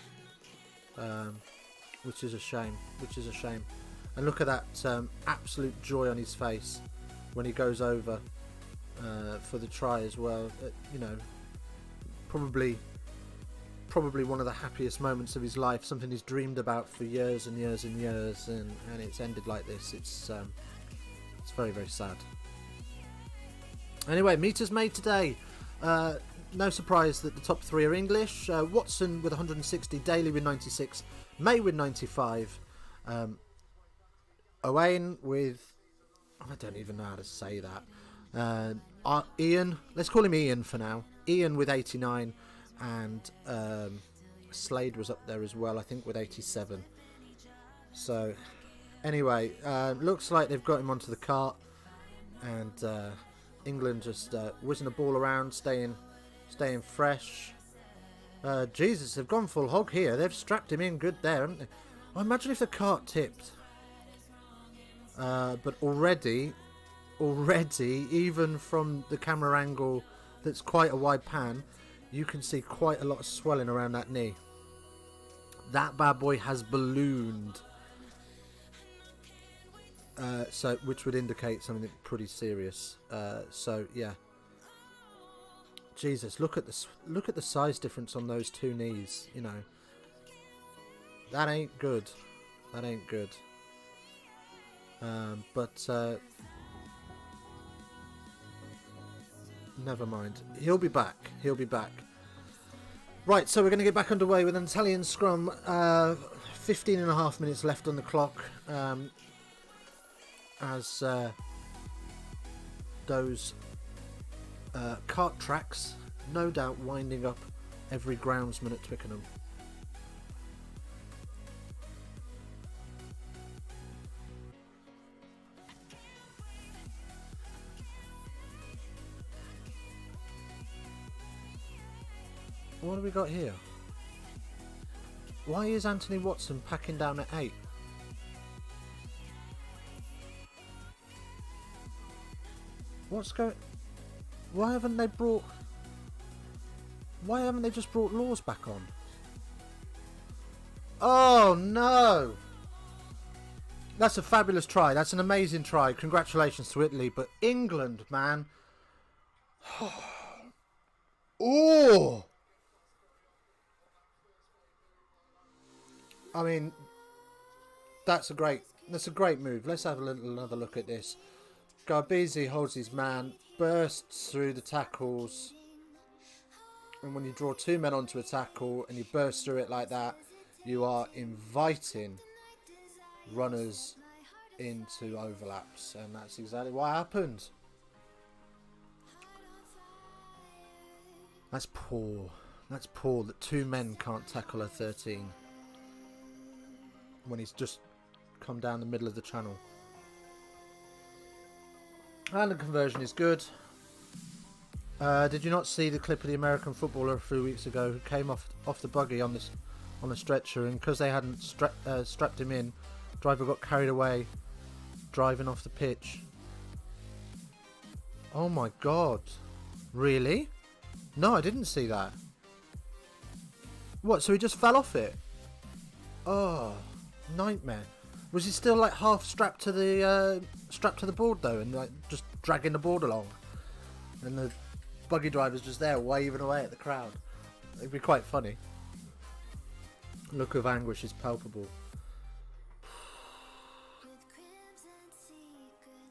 Which is a shame. And look at that absolute joy on his face when he goes over for the try as well. You know, probably one of the happiest moments of his life, something he's dreamed about for years and years and years, and it's ended like this. It's very, very sad. Anyway, meters made today. No surprise that the top 3 are English. Watson with 160, Daly with 96, May with 95, Owain with... I don't even know how to say that. Ian, let's call him Ian for now. Ian with 89, and Slade was up there as well, I think, with 87. So, anyway, looks like they've got him onto the cart, and England just whizzing the ball around, staying fresh. Jesus, they've gone full hog here. They've strapped him in good there, haven't they? Well, imagine if the cart tipped. But already, even from the camera angle that's quite a wide pan, you can see quite a lot of swelling around that knee. That bad boy has ballooned. So, which would indicate something pretty serious. So yeah. Jesus, look at the size difference on those 2 knees. You know, that ain't good. But never mind. He'll be back. Right, so we're going to get back underway with an Italian scrum. 15 and a half minutes left on the clock. As those cart tracks, no doubt, winding up every groundsman at Twickenham. What have we got here? Why is Anthony Watson packing down at 8? What's going... Why haven't they just brought Laws back on? Oh no! That's a fabulous try. That's an amazing try. Congratulations to Italy. But England, man. Oh! I mean, that's a great move. Let's have another look at this. Garbisi holds his man, bursts through the tackles, and when you draw 2 men onto a tackle and you burst through it like that, you are inviting runners into overlaps, and that's exactly what happened. That's poor. That's poor that two men can't tackle a 13 when he's just come down the middle of the channel. And the conversion is good. Did you not see the clip of the American footballer a few weeks ago who came off the buggy on a stretcher, and because they hadn't strapped him in, driver got carried away driving off the pitch? Oh my god. Really? No, I didn't see that. What, so he just fell off it? Oh, nightmare. Was he still like half strapped to the board though, and like just dragging the board along? And the buggy driver's just there waving away at the crowd. It'd be quite funny. Look of anguish is palpable.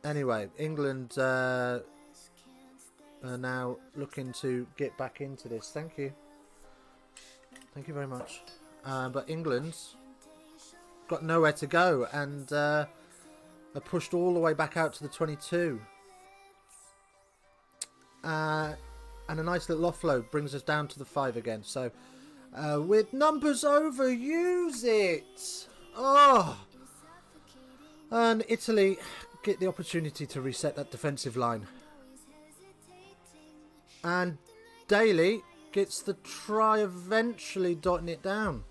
Anyway, England are now looking to get back into this. Thank you. Thank you very much. But England's got nowhere to go, and are pushed all the way back out to the 22. And a nice little offload brings us down to the 5 again. So, with numbers over, use it! Oh! And Italy get the opportunity to reset that defensive line. And Daly gets the try, eventually dotting it down.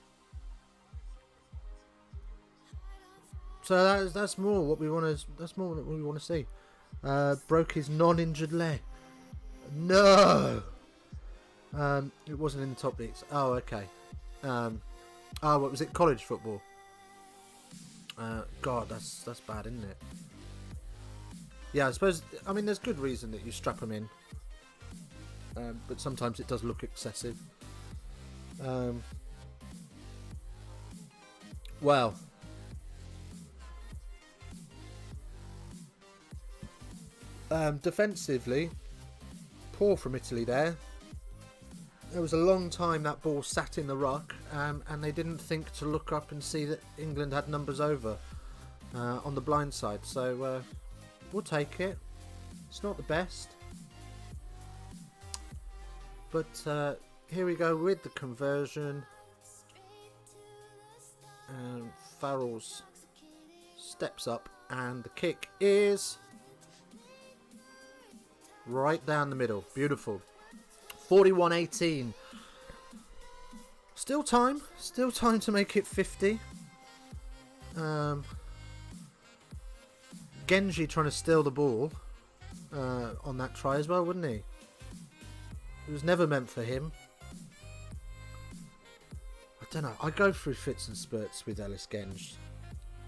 So that's more what we want to. That's more what we want to see. Broke his non-injured leg. No. It wasn't in the top leagues. Oh, okay. What was it? College football. God, that's bad, isn't it? Yeah, I suppose. I mean, there's good reason that you strap them in, but sometimes it does look excessive. Well. Defensively, poor from Italy there. There was a long time that ball sat in the ruck, and they didn't think to look up and see that England had numbers over on the blind side. So we'll take it. It's not the best. But here we go with the conversion. And Farrell's steps up, and the kick is right down the middle. Beautiful. 41-18. Still time to make it 50. Genji trying to steal the ball on that try as well, wouldn't he? It was never meant for him. I don't know. I go through fits and spurts with Ellis Genge.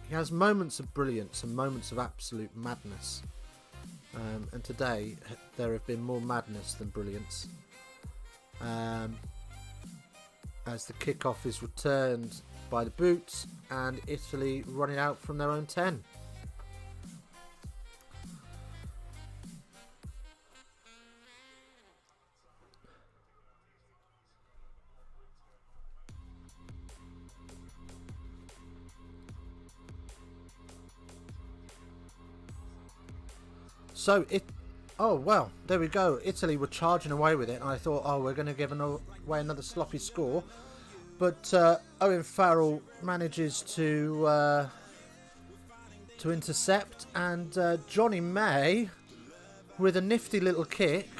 He has moments of brilliance and moments of absolute madness. And today there have been more madness than brilliance. As the kickoff is returned by the Boots, and Italy running out from their own 10. So oh well, there we go. Italy were charging away with it, and I thought, oh, we're going to give away another sloppy score. But Owen Farrell manages to intercept, and Johnny May, with a nifty little kick,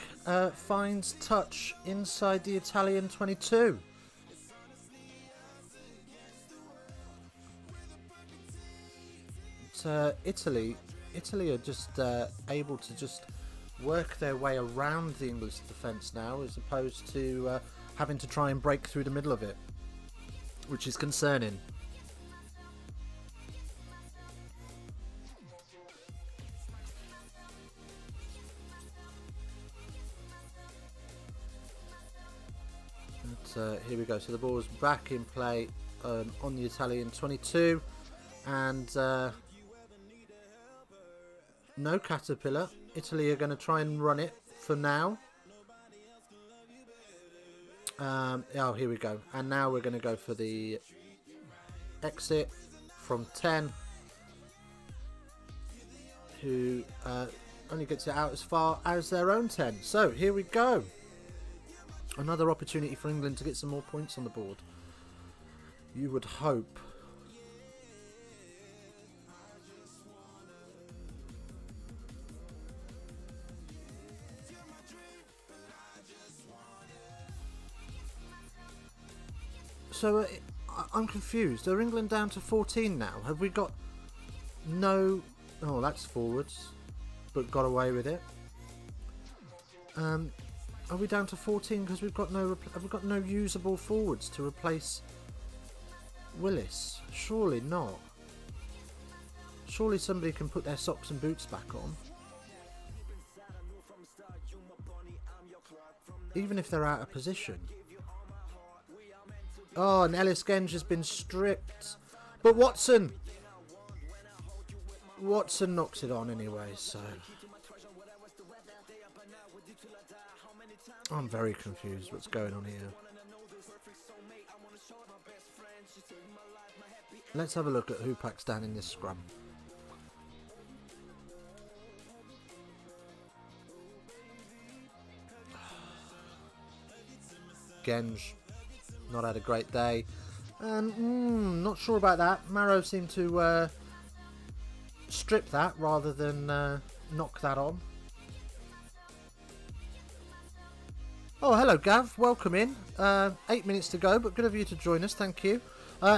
finds touch inside the Italian 22. But Italy are just able to just work their way around the English defence now, as opposed to having to try and break through the middle of it, which is concerning. But, here we go. So the ball's back in play on the Italian 22, and no Caterpillar. Italy are going to try and run it for now. Oh, here we go. And now we're going to go for the exit from 10, who only gets it out as far as their own 10. So here we go. Another opportunity for England to get some more points on the board. You would hope. So I'm confused. Are England down to 14 now? Have we got no... Oh, that's forwards, but got away with it. Are we down to 14 because we've got no... Have we got no usable forwards to replace Willis? Surely not. Surely somebody can put their socks and boots back on. Even if they're out of position. Oh, and Ellis Genge has been stripped. But Watson knocks it on anyway, so... I'm very confused what's going on here. Let's have a look at who packs down in this scrum. Genge, not had a great day. Not sure about that. Marrow seemed to strip that rather than knock that on. Oh, hello Gav, welcome in. 8 minutes to go, but good of you to join us, thank you.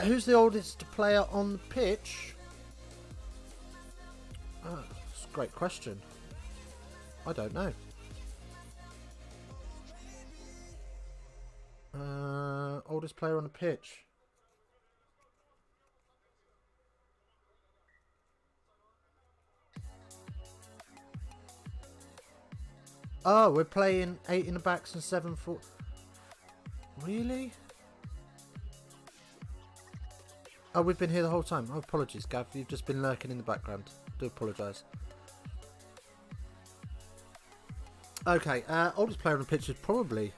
Who's the oldest player on the pitch? That's a great question. I don't know. Oldest player on the pitch. Oh, we're playing 8 in the backs and 7 for... Really? Oh, we've been here the whole time. Oh, apologies, Gav. You've just been lurking in the background. Do apologise. Okay, oldest player on the pitch is probably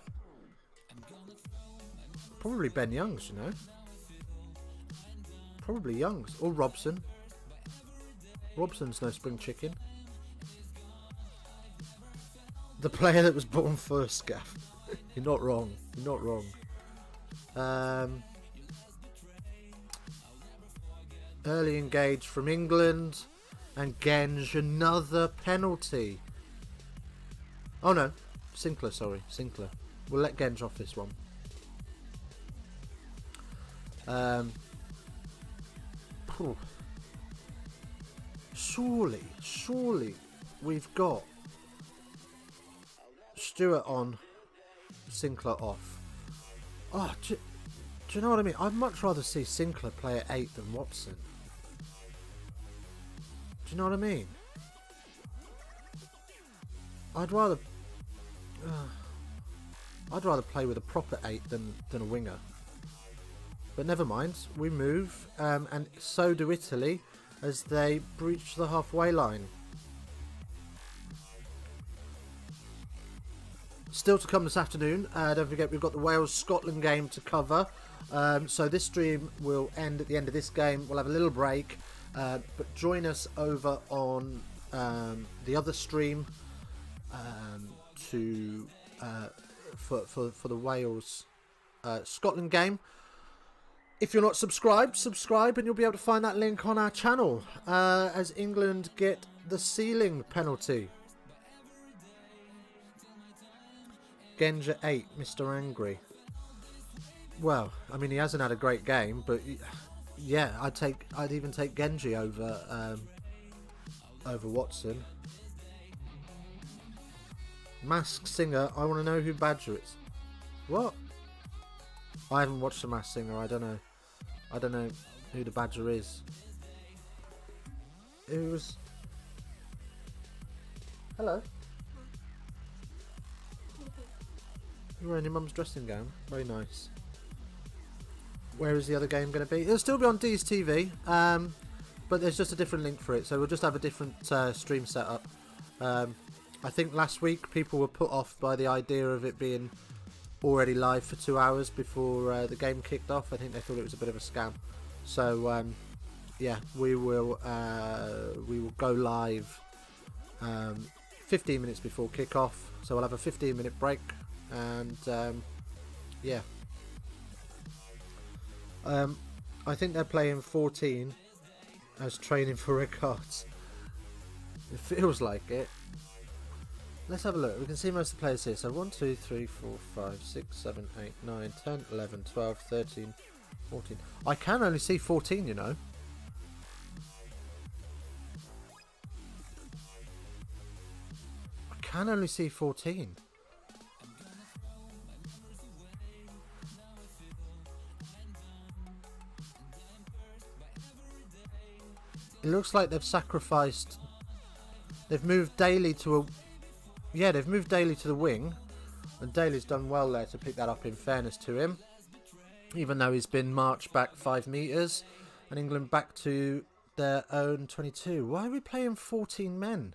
Ben Youngs, you know. Probably Youngs. Or Robson. Robson's no spring chicken. The player that was born first, Gav. You're not wrong. You're not wrong. Early engage from England. And Genge, another penalty. Oh no. Sinclair, sorry. Sinclair. We'll let Genge off this one. Surely we've got Stewart on, Sinclair off. Oh, do you know what I mean? I'd much rather see Sinclair play at 8 than Watson. Do you know what I mean? I'd rather play with a proper 8 than a winger. But never mind, we move, and so do Italy as they breach the halfway line. Still to come this afternoon. Don't forget we've got the Wales-Scotland game to cover. So this stream will end at the end of this game. We'll have a little break, but join us over on the other stream for the Wales-Scotland game. If you're not subscribed, subscribe and you'll be able to find that link on our channel as England get the ceiling penalty. Genge 8, Mr. Angry. Well, I mean, he hasn't had a great game, but yeah, I'd even take Genge over Watson. Masked Singer, I want to know who Badger is. What? I haven't watched the Masked Singer, I don't know. I don't know who the Badger is. It was... Hello. You're wearing your mum's dressing gown. Very nice. Where is the other game going to be? It'll still be on Dees TV, but there's just a different link for it, so we'll just have a different stream setup. I think last week people were put off by the idea of it being already live for 2 hours before the game kicked off. I think they thought it was a bit of a scam. So yeah, we will go live 15 minutes before kick-off. So we'll have a 15-minute break, and Yeah. I think they're playing 14 as training for red cards. It feels like it. Let's have a look. We can see most of the players here. So 1, 2, 3, 4, 5, 6, 7, 8, 9, 10, 11, 12, 13, 14. I can only see 14, you know. I can only see 14. It looks like they've sacrificed. They've moved Daly to a. Yeah, they've moved Daly to the wing, and Daly's done well there to pick that up. In fairness to him, even though he's been marched back 5 metres, and England back to their own 22. Why are we playing 14 men?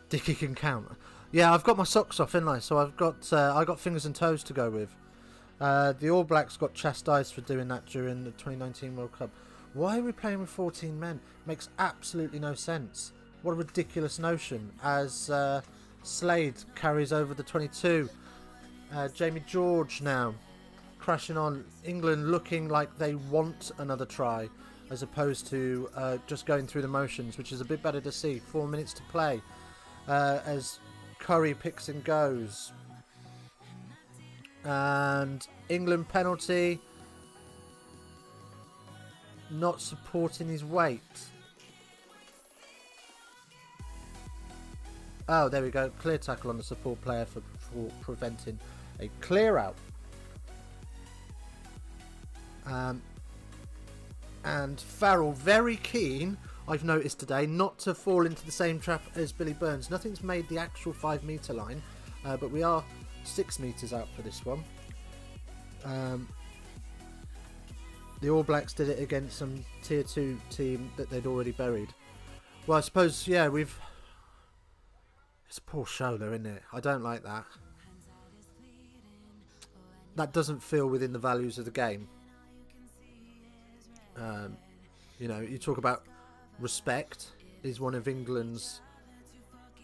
Dickie can count. Yeah, I've got my socks off, haven't I? So I got fingers and toes to go with. The All Blacks got chastised for doing that during the 2019 World Cup. Why are we playing with 14 men? Makes absolutely no sense. What a ridiculous notion. As Slade carries over the 22. Jamie George now crashing on. England looking like they want another try, as opposed to just going through the motions, which is a bit better to see. 4 minutes to play. As Curry picks and goes. And England penalty. Not supporting his weight. Oh, there we go. Clear tackle on the support player for preventing a clear out. And Farrell very keen, I've noticed today, not to fall into the same trap as Billy Burns. Nothing's made the actual 5 metre line, but we are 6 metres out for this one. The All Blacks did it against some tier 2 team that they'd already buried. Well, I suppose, yeah, it's a poor show though, isn't it? I don't like that. That doesn't feel within the values of the game. You know, you talk about respect is one of England's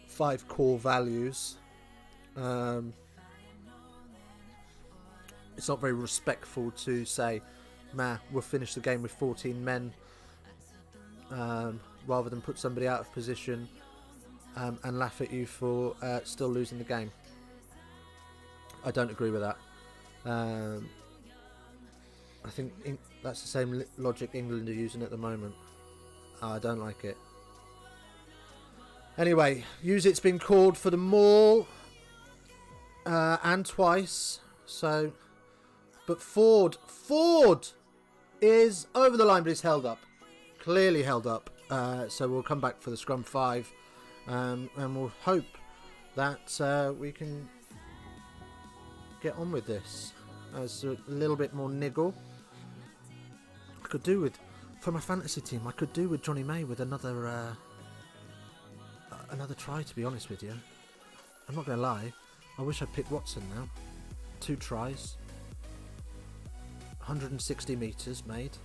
5 core values. It's not very respectful to say, we'll finish the game with 14 men, rather than put somebody out of position and laugh at you for still losing the game. I don't agree with that. I think that's the same logic England are using at the moment. I don't like it. Anyway, it's been called for the maul and twice. So, but Ford is over the line, but he's held up. Clearly held up. So we'll come back for the scrum 5, and we'll hope that we can get on with this. As a little bit more niggle. I could do with, for my fantasy team, I could do with Johnny May with another try, to be honest with you. I'm not going to lie. I wish I'd picked Watson now. 2 tries. 160 metres made.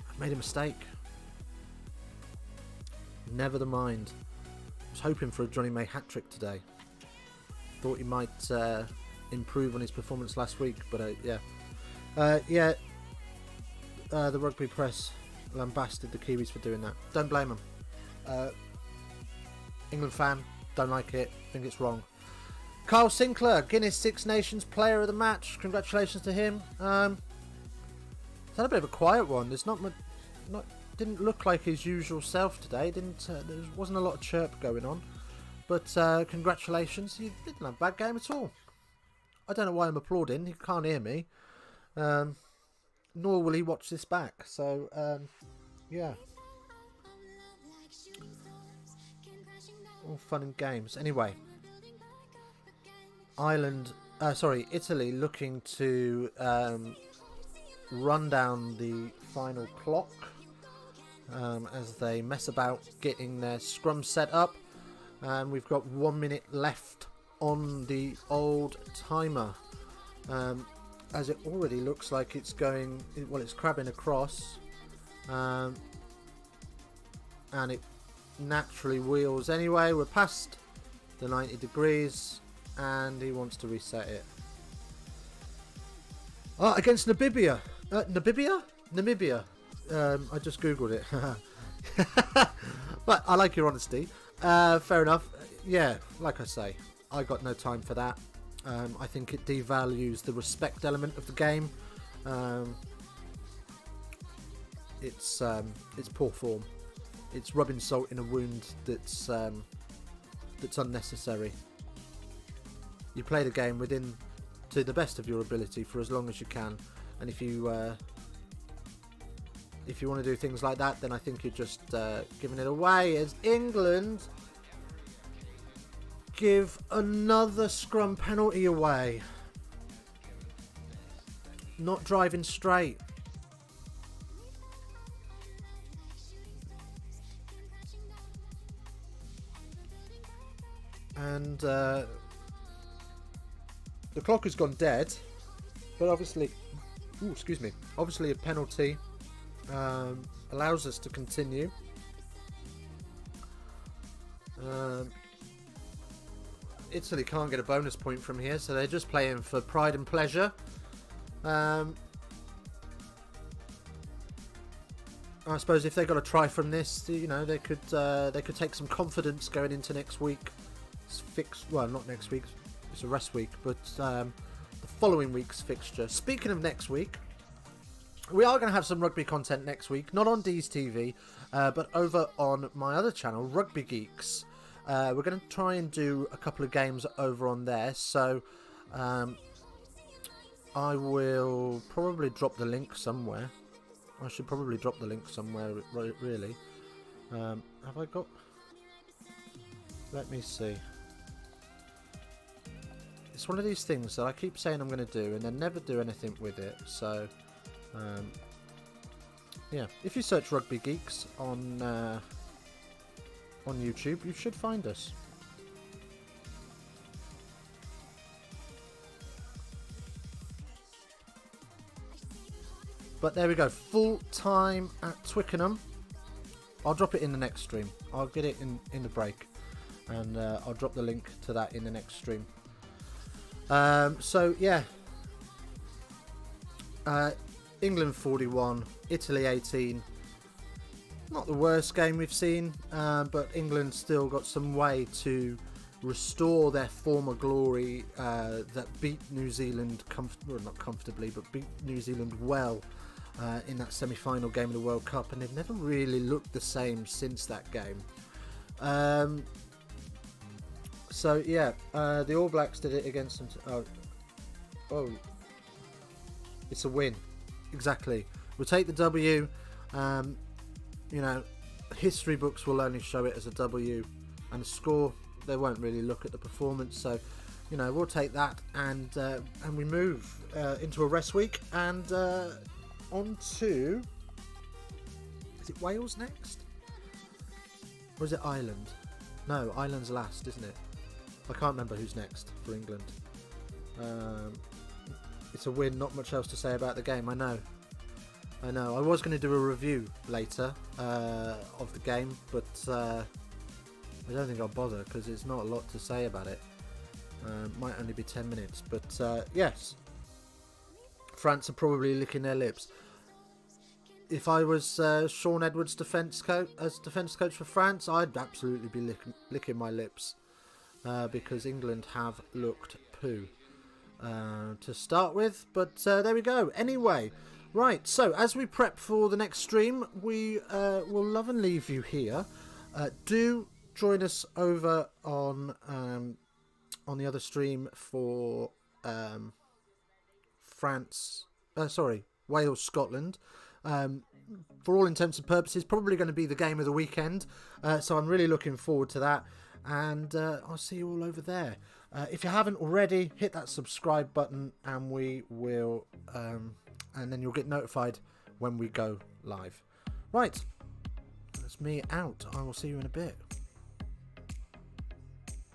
I made a mistake. Never the mind. I was hoping for a Johnny May hat-trick today. Thought he might improve on his performance last week, but yeah. The rugby press lambasted the Kiwis for doing that. Don't blame them. England fan, don't like it, think it's wrong. Carl Sinclair, Guinness Six Nations Player of the Match. Congratulations to him. It's had a bit of a quiet one. There's didn't look like his usual self today. There wasn't a lot of chirp going on. But congratulations. You didn't have a bad game at all. I don't know why I'm applauding. He can't hear me. Nor will he watch this back. So, yeah. All fun and games. Anyway. Italy looking to run down the final clock as they mess about getting their scrum set up. And we've got 1 minute left on the old timer. As it already looks like it's going, well, it's crabbing across. And it naturally wheels anyway. We're past the 90 degrees and he wants to reset it. Against Namibia. Namibia. I just googled it. But I like your honesty. Fair enough. Yeah, like I say, I got no time for that. I think it devalues the respect element of the game. It's poor form. It's rubbing salt in a wound that's unnecessary. You play the game to the best of your ability for as long as you can, and if you want to do things like that, then I think you're just giving it away. As England give another scrum penalty away. Not driving straight. And the clock has gone dead, but obviously, excuse me, obviously a penalty allows us to continue. Italy can't get a bonus point from here, so they're just playing for pride and pleasure. I suppose if they got a try from this, you know, they could take some confidence going into next week. Well, not next week, it's a rest week, but the following week's fixture. Speaking of next week, we are going to have some rugby content next week, not on Dees TV, but over on my other channel, Rugby Geeks. We're going to try and do a couple of games over on there, so I will probably drop the link somewhere. I should probably drop the link somewhere, really. Have I got... Let me see. It's one of these things that I keep saying I'm going to do and then never do anything with it. So, yeah. If you search Rugby Geeks on YouTube, you should find us. But there we go. Full time at Twickenham. I'll drop it in the next stream. I'll get it in the break. And I'll drop the link to that in the next stream. So yeah, England 41, Italy 18. Not the worst game we've seen, but England still got some way to restore their former glory that beat New Zealand not comfortably, but beat New Zealand well in that semi-final game of the World Cup, and they've never really looked the same since that game. So yeah, the All Blacks did it against them. Oh, it's a win. Exactly. We'll take the W. You know, history books will only show it as a W, and the score, they won't really look at the performance. So, you know, we'll take that, and we move into a rest week, and on to, is it Wales next, or is it Ireland? No, Ireland's last, isn't it? I can't remember who's next for England. It's a win, not much else to say about the game, I know. I was going to do a review later of the game, but I don't think I'll bother because there's not a lot to say about it. Might only be 10 minutes, but yes. France are probably licking their lips. If I was Sean Edwards' defence coach for France, I'd absolutely be licking my lips. Because England have looked poo to start with, but there we go. Anyway, right, so as we prep for the next stream, we will love and leave you here. Do join us over on the other stream for Wales, Scotland. For all intents and purposes, probably going to be the game of the weekend, so I'm really looking forward to that. And I'll see you all over there. If you haven't already, hit that subscribe button, and we will, and then you'll get notified when we go live. Right, that's me out. I will see you in a bit.